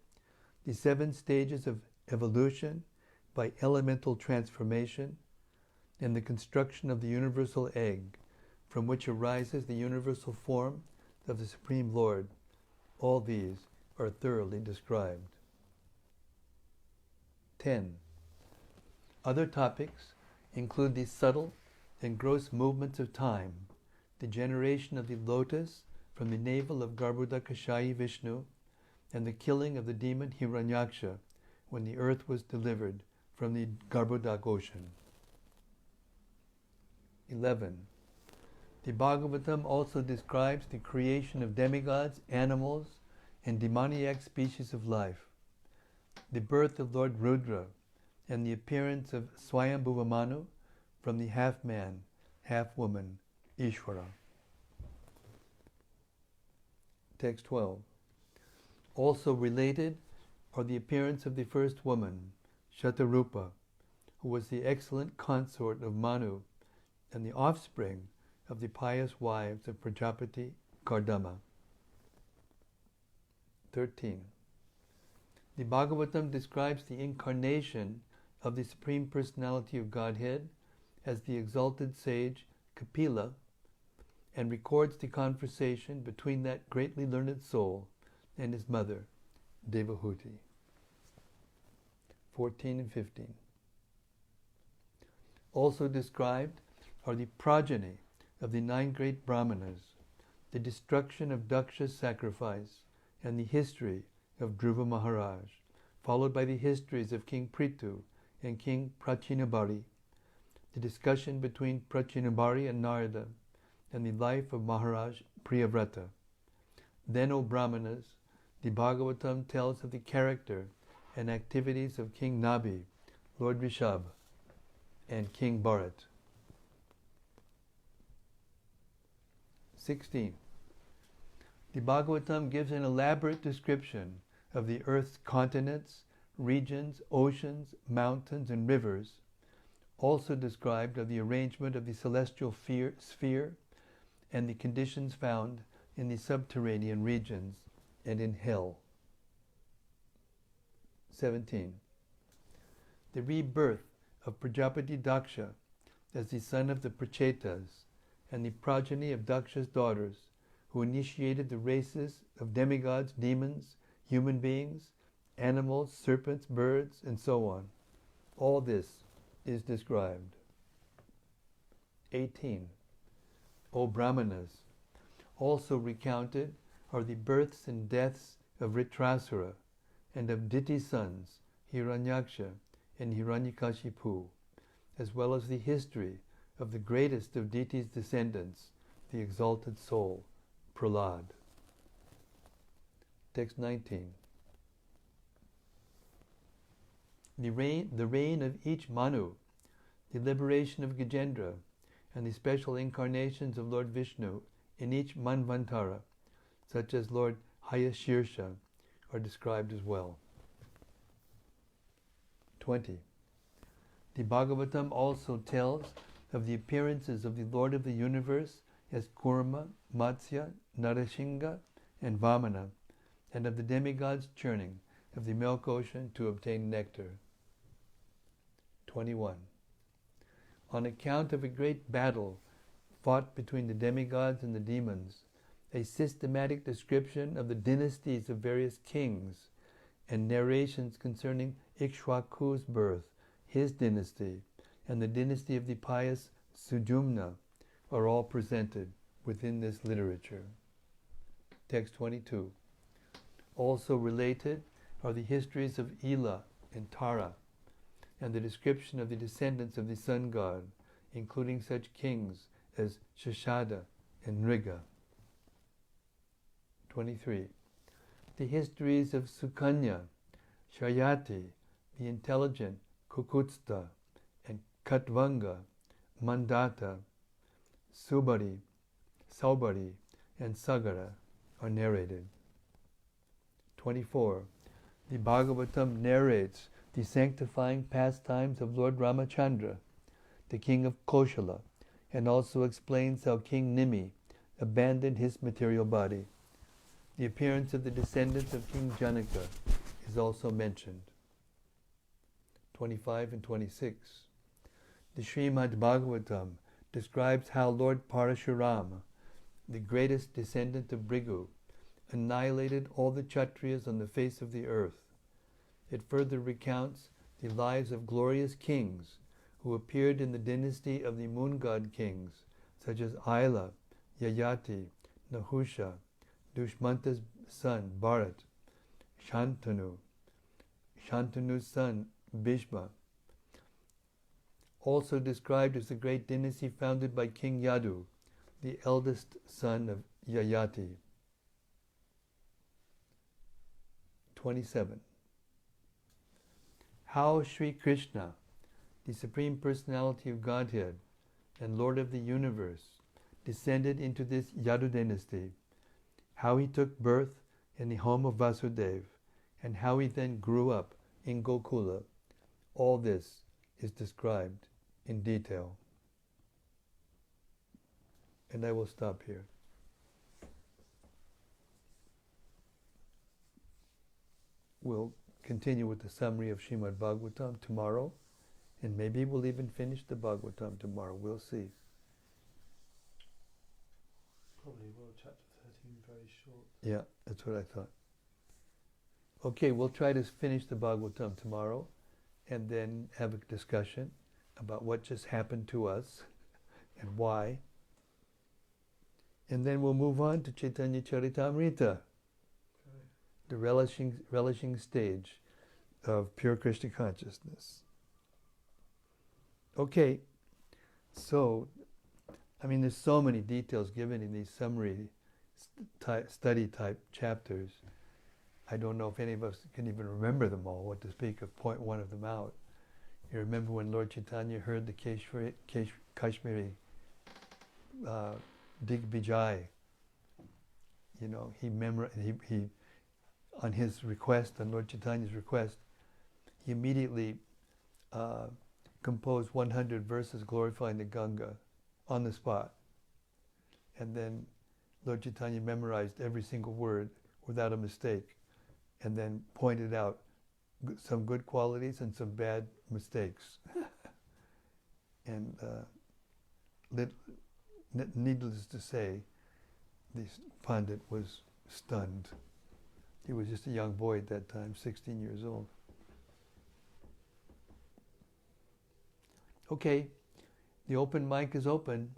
the 7 stages of evolution by elemental transformation, and the construction of the universal egg, from which arises the universal form of the Supreme Lord. All these are thoroughly described. 10. Other topics include the subtle and gross movements of time, the generation of the lotus from the navel of Garbhodakashayi Vishnu, and the killing of the demon Hiranyaksha when the earth was delivered from the Garbhodak ocean. 11. The Bhagavatam also describes the creation of demigods, animals, and demoniac species of life, the birth of Lord Rudra, and the appearance of Swayambhuva Manu from the half-man, half-woman, Ishvara. Text 12. Also related are the appearance of the first woman, Shatarupa, who was the excellent consort of Manu and the offspring of the pious wives of Prajapati Kardama. 13. The Bhagavatam describes the incarnation of the Supreme Personality of Godhead as the exalted sage Kapila, and records the conversation between that greatly learned soul and his mother, Devahuti. 14 and 15. Also described are the progeny of the 9 great Brahmanas, the destruction of Daksha's sacrifice, and the history of Dhruva Maharaj, followed by the histories of King Prithu and King Prachinabhari, the discussion between Prachinabhari and Narada, and the life of Maharaj Priyavrata. Then, O Brahmanas, the Bhagavatam tells of the character and activities of King Nabhi, Lord Rishabh, and King Bharat. 16. The Bhagavatam gives an elaborate description of the earth's continents, regions, oceans, mountains, and rivers, also described of the arrangement of the celestial sphere and the conditions found in the subterranean regions and in hell. 17. The rebirth of Prajapati Daksha as the son of the Prachetas and the progeny of Daksha's daughters, who initiated the races of demigods, demons, human beings, animals, serpents, birds, and so on. All this is described. 18. O Brahmanas, also recounted are the births and deaths of Vritrasura and of Diti's sons, Hiranyaksha and Hiranyakashipu, as well as the history of the greatest of Diti's descendants, the exalted soul, Prahlad. Text 19. The reign of each Manu, the liberation of Gajendra, and the special incarnations of Lord Vishnu in each Manvantara, such as Lord Hayashirsha, are described as well. 20. The Bhagavatam also tells of the appearances of the Lord of the universe as Kurma, Matsya, Narasingha, and Vamana, and of the demigods churning of the milk ocean to obtain nectar. 21. On account of a great battle fought between the demigods and the demons, a systematic description of the dynasties of various kings and narrations concerning Ikshvaku's birth, his dynasty, and the dynasty of the pious Sujumna are all presented within this literature. Text 22. Also related are the histories of Ila and Tara, and the description of the descendants of the sun god, including such kings as Shashada and Nriga. 23. The histories of Sukanya, Shayati, the intelligent Kukutsta, and Katvanga, Mandata, Saubari, and Sagara are narrated. 24. The Bhagavatam narrates the sanctifying pastimes of Lord Ramachandra, the king of Koshala, and also explains how King Nimi abandoned his material body. The appearance of the descendants of King Janaka is also mentioned. 25 and 26. The Srimad-Bhagavatam describes how Lord Parashurama, the greatest descendant of Bhrigu, annihilated all the Kshatriyas on the face of the earth. It further recounts the lives of glorious kings who appeared in the dynasty of the moon god kings, such as Aila, Yayati, Nahusha, Dushmanta's son Bharat, Shantanu's son Bhishma, also described as the great dynasty founded by King Yadu, the eldest son of Yayati. 27. How Sri Krishna, the Supreme Personality of Godhead and Lord of the Universe, descended into this Yadu dynasty, how he took birth in the home of Vasudeva, and how he then grew up in Gokula. All this is described in detail. And I will stop here. We'll continue with the summary of Srimad-Bhagavatam tomorrow, and maybe we'll even finish the Bhagavatam tomorrow. We'll see. Probably will. Chapter 13 very short. Yeah, that's what I thought. Okay, we'll try to finish the Bhagavatam tomorrow and then have a discussion about what just happened to us and why. And then we'll move on to Chaitanya Charitamrita, the relishing stage of pure Krishna consciousness. Okay, so, there's so many details given in these summary study type chapters. I don't know if any of us can even remember them all, what to speak of point one of them out. You remember when Lord Chaitanya heard the Kashmiri Digbijay. You know, he on his request, on Lord Chaitanya's request, he immediately composed 100 verses glorifying the Ganga on the spot. And then Lord Chaitanya memorized every single word without a mistake, and then pointed out some good qualities and some bad mistakes. And needless to say, this Pandit was stunned. He was just a young boy at that time, 16 years old. Okay, the open mic is open.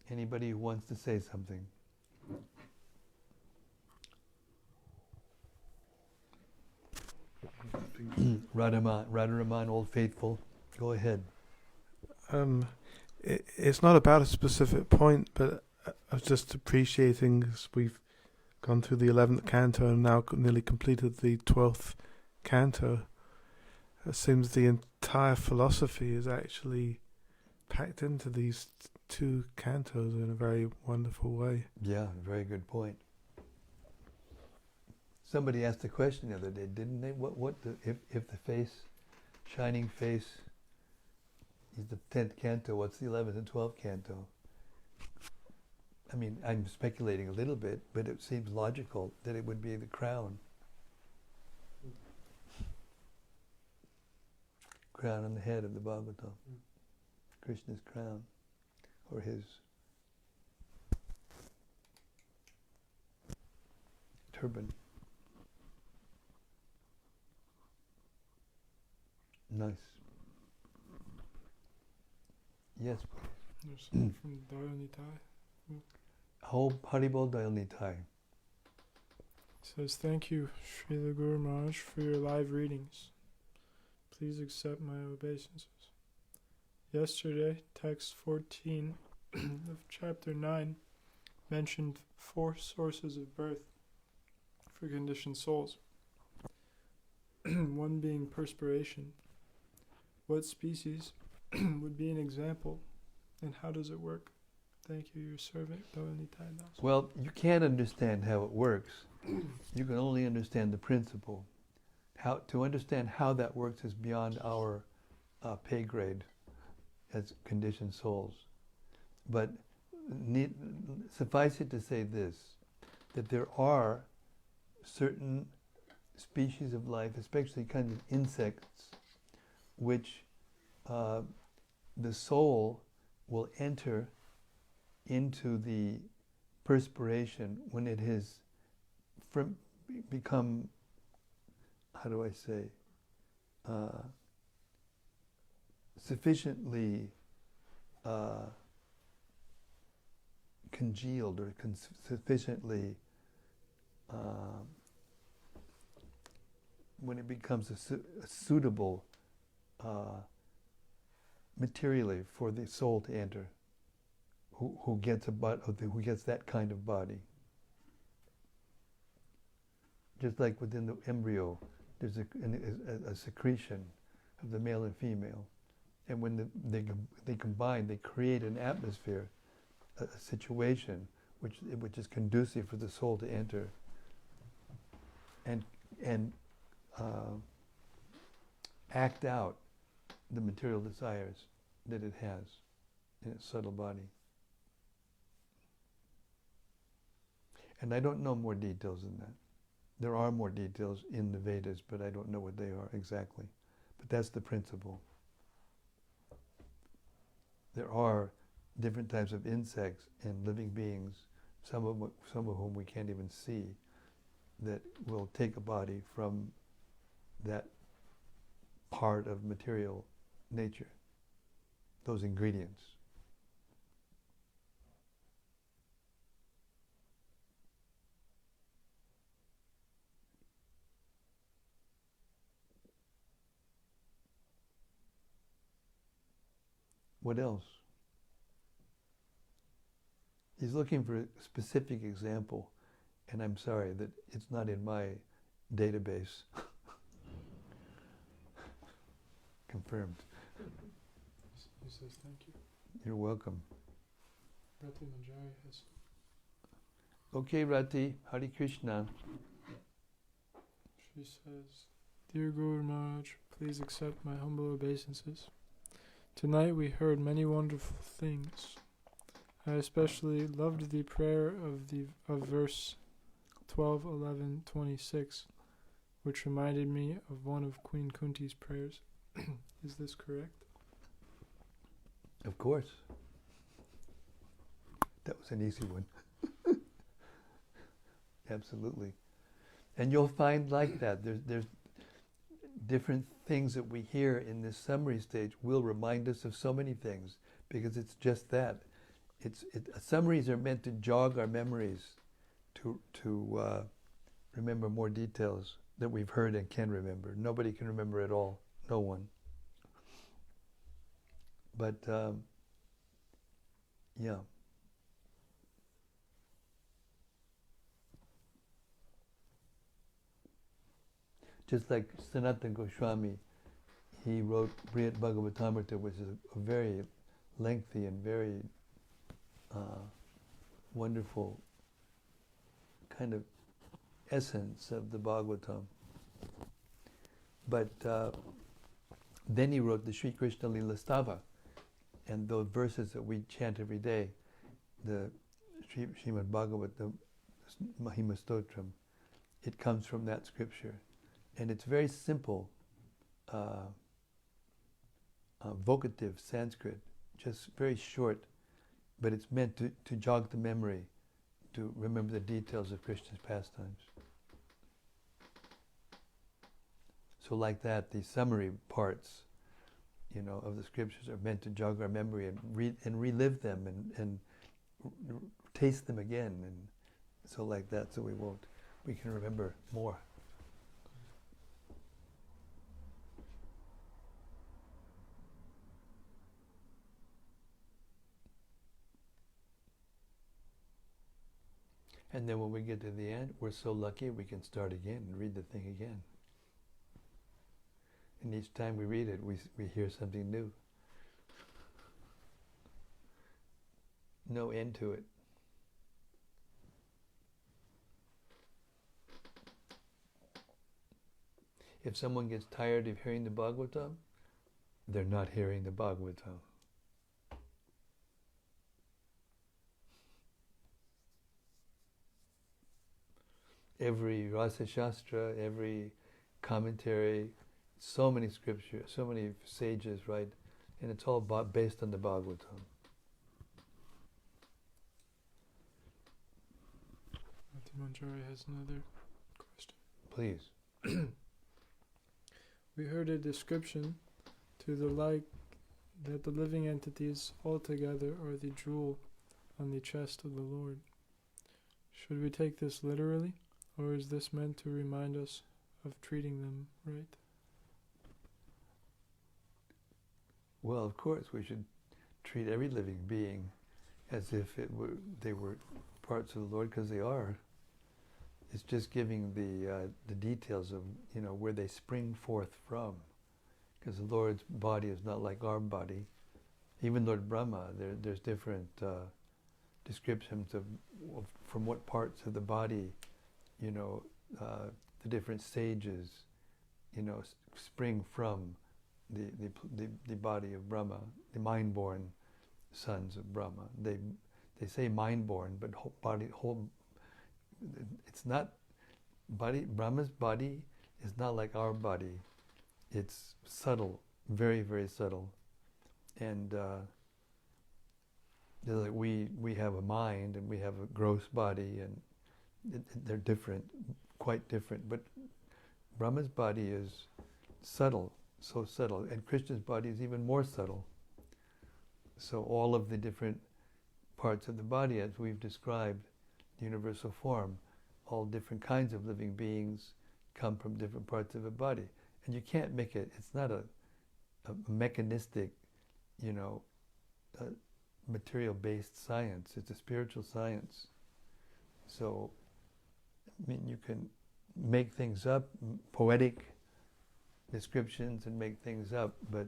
Anybody who wants to say something? Radharaman, Old Faithful, go ahead. It's not about a specific point, but I was just appreciating, as we've gone through the 11th canto and now nearly completed the 12th canto. It seems the entire philosophy is actually packed into these two cantos in a very wonderful way. Yeah, very good point. Somebody asked a question the other day, didn't they? If the face, shining face, is the 10th canto, what's the 11th and 12th canto? I mean, I'm speculating a little bit, but it seems logical that it would be the crown. Crown on the head of the Bhagavatam. Krishna's crown, or his turban. Nice. Yes, please. There's something from Dayal Haribol Dayal Nitai. Says, thank you, Srila Guru Maharaj, for your live readings. Please accept my obeisances. Yesterday, text 14 of chapter 9 mentioned 4 sources of birth for conditioned souls. One being perspiration. What species would be an example, and how does it work? Thank you, your servant, Dhavanitai Das. Well, you can't understand how it works. You can only understand the principle. To understand how that works is beyond our pay grade as conditioned souls. But suffice it to say this, that there are certain species of life, especially kind of insects, which the soul will enter into the perspiration when it has become, how do I say, sufficiently congealed or sufficiently, when it becomes a suitable materially for the soul to enter, who gets that kind of body. Just like within the embryo, there's a secretion of the male and female, and when they combine, they create an atmosphere, a situation which is conducive for the soul to enter and act out the material desires that it has in its subtle body. And I don't know more details than that. There are more details in the Vedas, but I don't know what they are exactly. But that's the principle. There are different types of insects and living beings, some of whom we can't even see, that will take a body from that part of material nature, those ingredients. What else? He's looking for a specific example, and I'm sorry that it's not in my database. Confirmed. He says thank you. You're welcome. Rati Manjari has Okay, Rati, Hare Krishna. She says, Dear Guru Maharaj, please accept my humble obeisances. Tonight we heard many wonderful things. I especially loved the prayer of verse 12, 11, 26, which reminded me of one of Queen Kunti's prayers. Is this correct? Of course. That was an easy one. Absolutely. And you'll find like that. There's different things that we hear in this summary stage will remind us of so many things, because it's just that. Summaries are meant to jog our memories, to remember more details that we've heard and can remember. Nobody can remember it all. No one. But, yeah. Just like Sanatana Goswami, he wrote Srimad-Bhagavatam, which is a very lengthy and very wonderful kind of essence of the Bhagavatam. But then he wrote the Sri Krishna Lila Stava, and those verses that we chant every day, the Srimad-Bhagavatam, Mahima Stotram, it comes from that scripture. And it's very simple, vocative Sanskrit, just very short, but it's meant to jog the memory, to remember the details of Krishna's pastimes. So like that, the summary parts, of the scriptures are meant to jog our memory and relive them and taste them again, and so like that, so we can remember more. And then when we get to the end, we're so lucky we can start again and read the thing again. And each time we read it, we hear something new. No end to it. If someone gets tired of hearing the Bhagavatam, they're not hearing the Bhagavatam. Every Rasa Shastra, every commentary, so many scriptures, so many sages write, and it's all based on the Bhagavatam. Manjari has another question. Please. We heard a description to the like that the living entities altogether are the jewel on the chest of the Lord. Should we take this literally, or is this meant to remind us of treating them right? Well, of course, we should treat every living being as if they were parts of the Lord, because they are. It's just giving the details of where they spring forth from, because the Lord's body is not like our body. Even Lord Brahma, there's different descriptions of from what parts of the body, the different stages, spring from the body of Brahma, the mind-born sons of Brahma. They say mind-born, but whole. It's not body. Brahma's body is not like our body. It's subtle, very, very subtle, and like we have a mind and we have a gross body, and they're different, quite different. But Brahma's body is subtle, so subtle, and Krishna's body is even more subtle. So all of the different parts of the body, as we've described, the universal form, all different kinds of living beings come from different parts of the body. And you can't make it, it's not a mechanistic, material-based science. It's a spiritual science. So, you can make things up, poetic descriptions, and make things up, but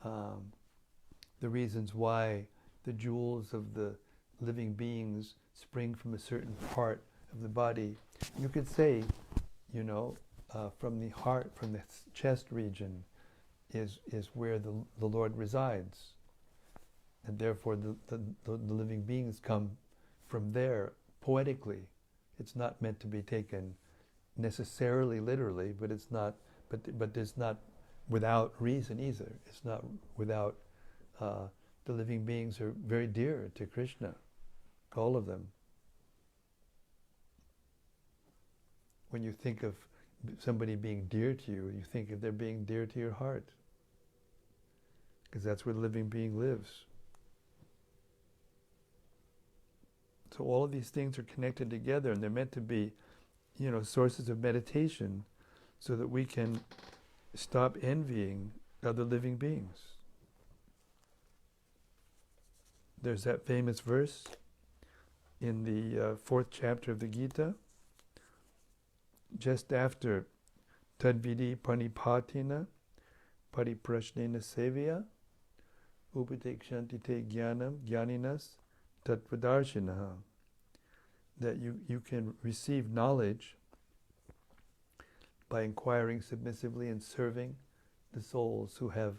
the reasons why the jewels of the living beings spring from a certain part of the body. You could say, from the heart, from the chest region, is where the Lord resides, and therefore the living beings come from there poetically. It's not meant to be taken necessarily literally, but it's not. But it's not without reason either. It's not without. The living beings are very dear to Krishna, all of them. When you think of somebody being dear to you, you think of they're being dear to your heart, because that's where the living being lives. So all of these things are connected together, and they're meant to be, sources of meditation, so that we can stop envying other living beings. There's that famous verse in the 4th chapter of the Gita, just after Tadvidi Panipatina Pariprashnena Sevya Upadekshanti Te Jnanam Jnaninas Tattvadarshinaha, that you can receive knowledge by inquiring submissively and serving the souls who have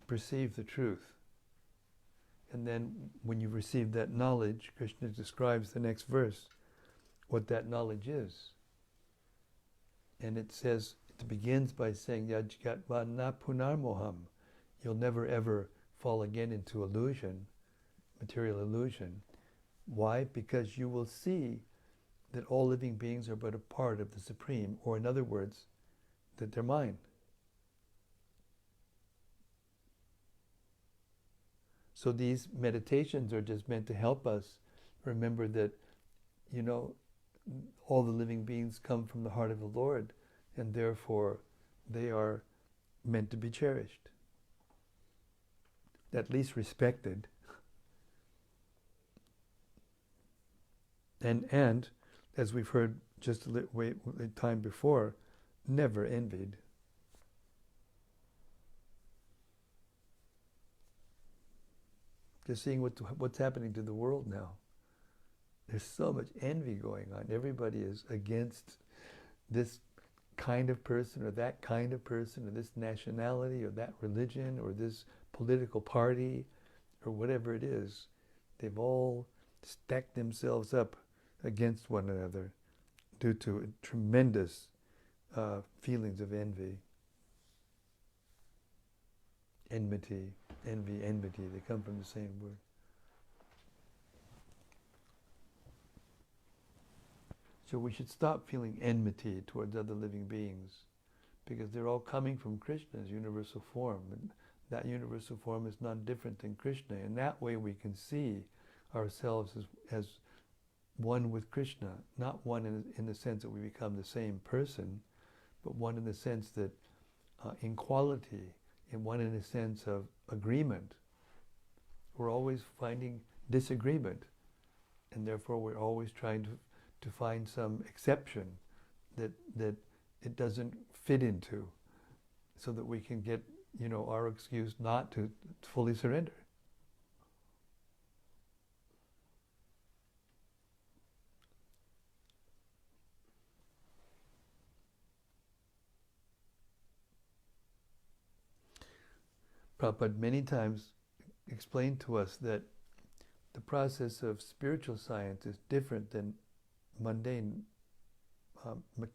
perceived the truth. And then when you receive that knowledge, Krishna describes the next verse, what that knowledge is. And it says, it begins by saying, Yajgatva na punarmoham. You'll never ever fall again into illusion, material illusion. Why? Because you will see that all living beings are but a part of the Supreme, or in other words, that they're mine. So these meditations are just meant to help us remember that, all the living beings come from the heart of the Lord, and therefore they are meant to be cherished, at least respected, and as we've heard just a time before, never envied. Just seeing what's happening to the world now. There's so much envy going on. Everybody is against this kind of person or that kind of person, or this nationality or that religion or this political party or whatever it is. They've all stacked themselves up against one another due to tremendous feelings of envy. Enmity, enmity, they come from the same word. So we should stop feeling enmity towards other living beings, because they're all coming from Krishna's universal form, and that universal form is not different than Krishna. In that way we can see ourselves as one with Krishna, not one in the sense that we become the same person, but one in the sense that in quality, and one in a sense of agreement. We're always finding disagreement, and therefore we're always trying to find some exception that it doesn't fit into, so that we can get, our excuse not to fully surrender. Prabhupada many times explained to us that the process of spiritual science is different than mundane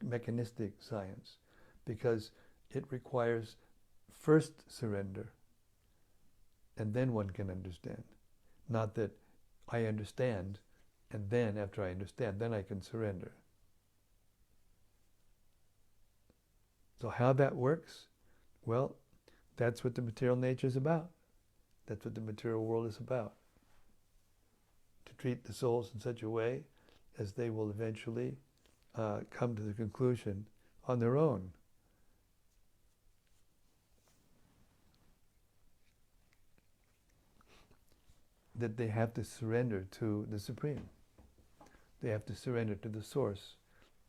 mechanistic science, because it requires first surrender, and then one can understand. Not that I understand, and then after I understand, then I can surrender. So how that works? Well, that's what the material nature is about. That's what the material world is about. To treat the souls in such a way as they will eventually come to the conclusion on their own. That they have to surrender to the Supreme. They have to surrender to the source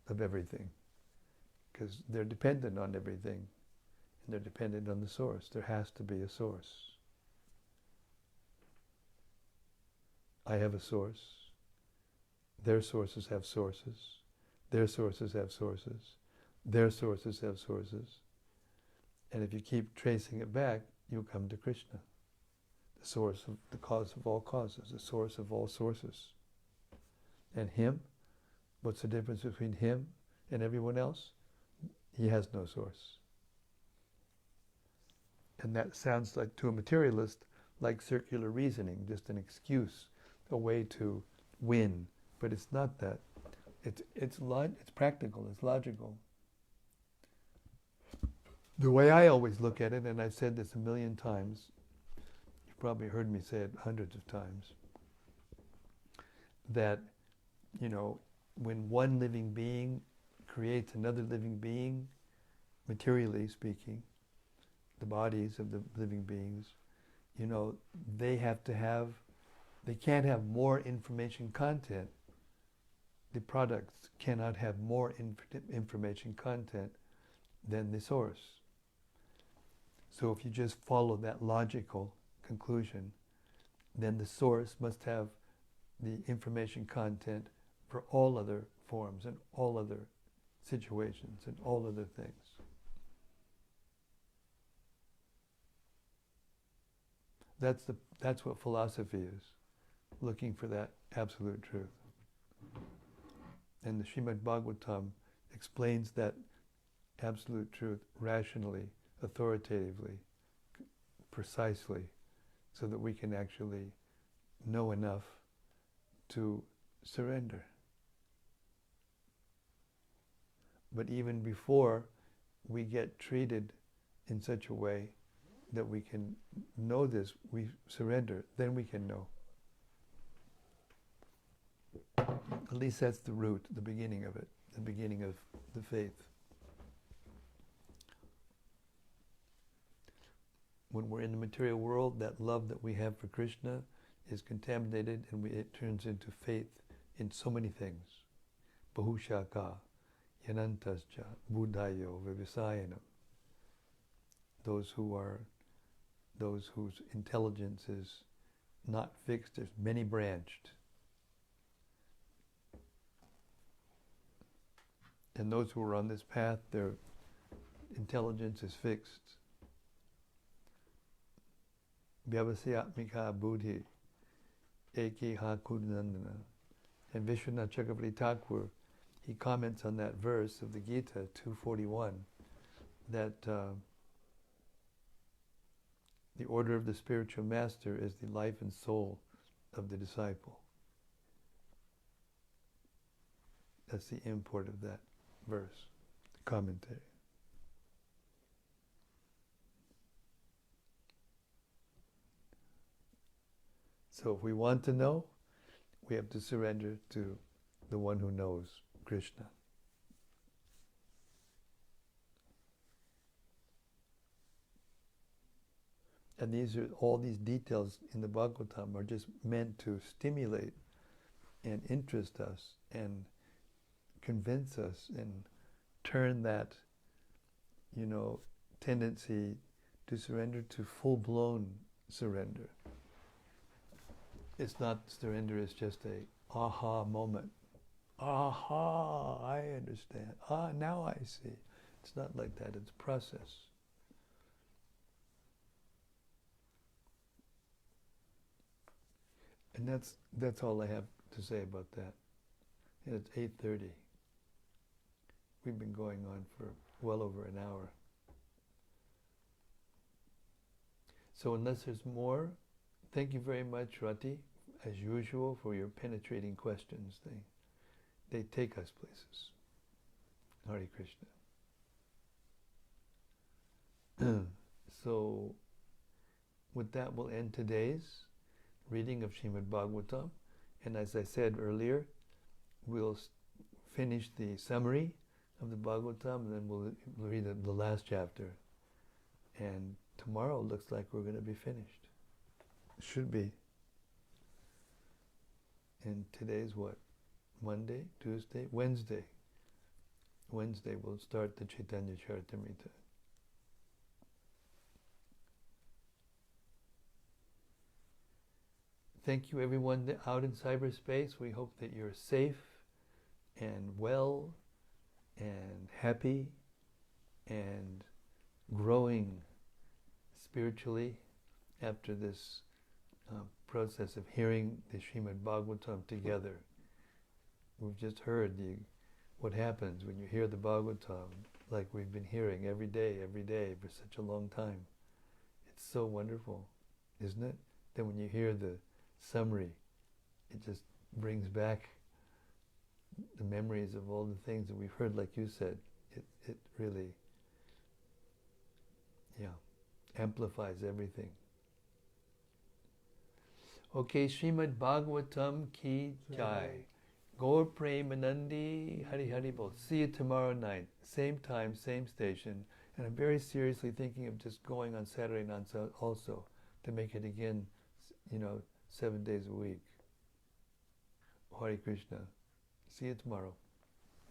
of everything, because they're dependent on everything. They're dependent on the source. There has to be a source. I have a source. Their sources have sources. Their sources have sources. Their sources have sources. And if you keep tracing it back, you'll come to Krishna, the source of the cause of all causes, the source of all sources. And him, what's the difference between him and everyone else? He has no source. And that sounds like, to a materialist, like circular reasoning, just an excuse, a way to win. But it's not that. It's practical, it's logical. The way I always look at it, and I've said this 1,000,000 times, you've probably heard me say it hundreds of times, that, when one living being creates another living being, materially speaking, the bodies of the living beings, they can't have more information content. The products cannot have more information content than the source. So if you just follow that logical conclusion, then the source must have the information content for all other forms and all other situations and all other things. That's what philosophy is, looking for that absolute truth. And the Srimad-Bhagavatam explains that absolute truth rationally, authoritatively, precisely, so that we can actually know enough to surrender. But even before we get treated in such a way that we can know this, we surrender, then we can know. At least that's the root, the beginning of it, the beginning of the faith. When we're in the material world, that love that we have for Krishna is contaminated, and it turns into faith in so many things. Bahushaka, yanantascha, buddhayo, vivisayanam. Those whose intelligence is not fixed, is many branched. And those who are on this path, their intelligence is fixed. Vyavasyatmika buddhi, eki ha kudnandana. And Vishwanath Chakravarti Thakur, he comments on that verse of the Gita 241, that the order of the spiritual master is the life and soul of the disciple. That's the import of that verse, the commentary. So if we want to know, we have to surrender to the one who knows, Krishna. And all these details in the Bhagavatam are just meant to stimulate and interest us and convince us and turn that, tendency to surrender to full-blown surrender. It's not surrender, it's just a aha moment. Aha, I understand. Now I see. It's not like that, it's a process. And that's all I have to say about that. And it's 8:30. We've been going on for well over an hour. So unless there's more, thank you very much, Rati, as usual, for your penetrating questions. They take us places. Hare Krishna. So with that, we'll end today's reading of Srimad-Bhagavatam. And as I said earlier, we'll finish the summary of the Bhagavatam, and then we'll read the last chapter. And tomorrow looks like we're going to be finished. Should be. And today's what? Monday, Tuesday, Wednesday. Wednesday we'll start the Chaitanya Charitamrita. thank you everyone out in cyberspace. We hope that you're safe and well and happy and growing spiritually after this process of hearing the Srimad-Bhagavatam together. We've just heard what happens when you hear the Bhagavatam, like we've been hearing every day for such a long time. It's so wonderful, isn't it? Then when you hear the summary, it just brings back the memories of all the things that we've heard, like you said. It really, amplifies everything. Okay, Srimad-Bhagavatam ki jai. Gaur Premanandi, Hari Hari Bol. See you tomorrow night. Same time, same station. And I'm very seriously thinking of just going on Saturday nights also to make it again, 7 days a week. Hare Krishna. See you tomorrow.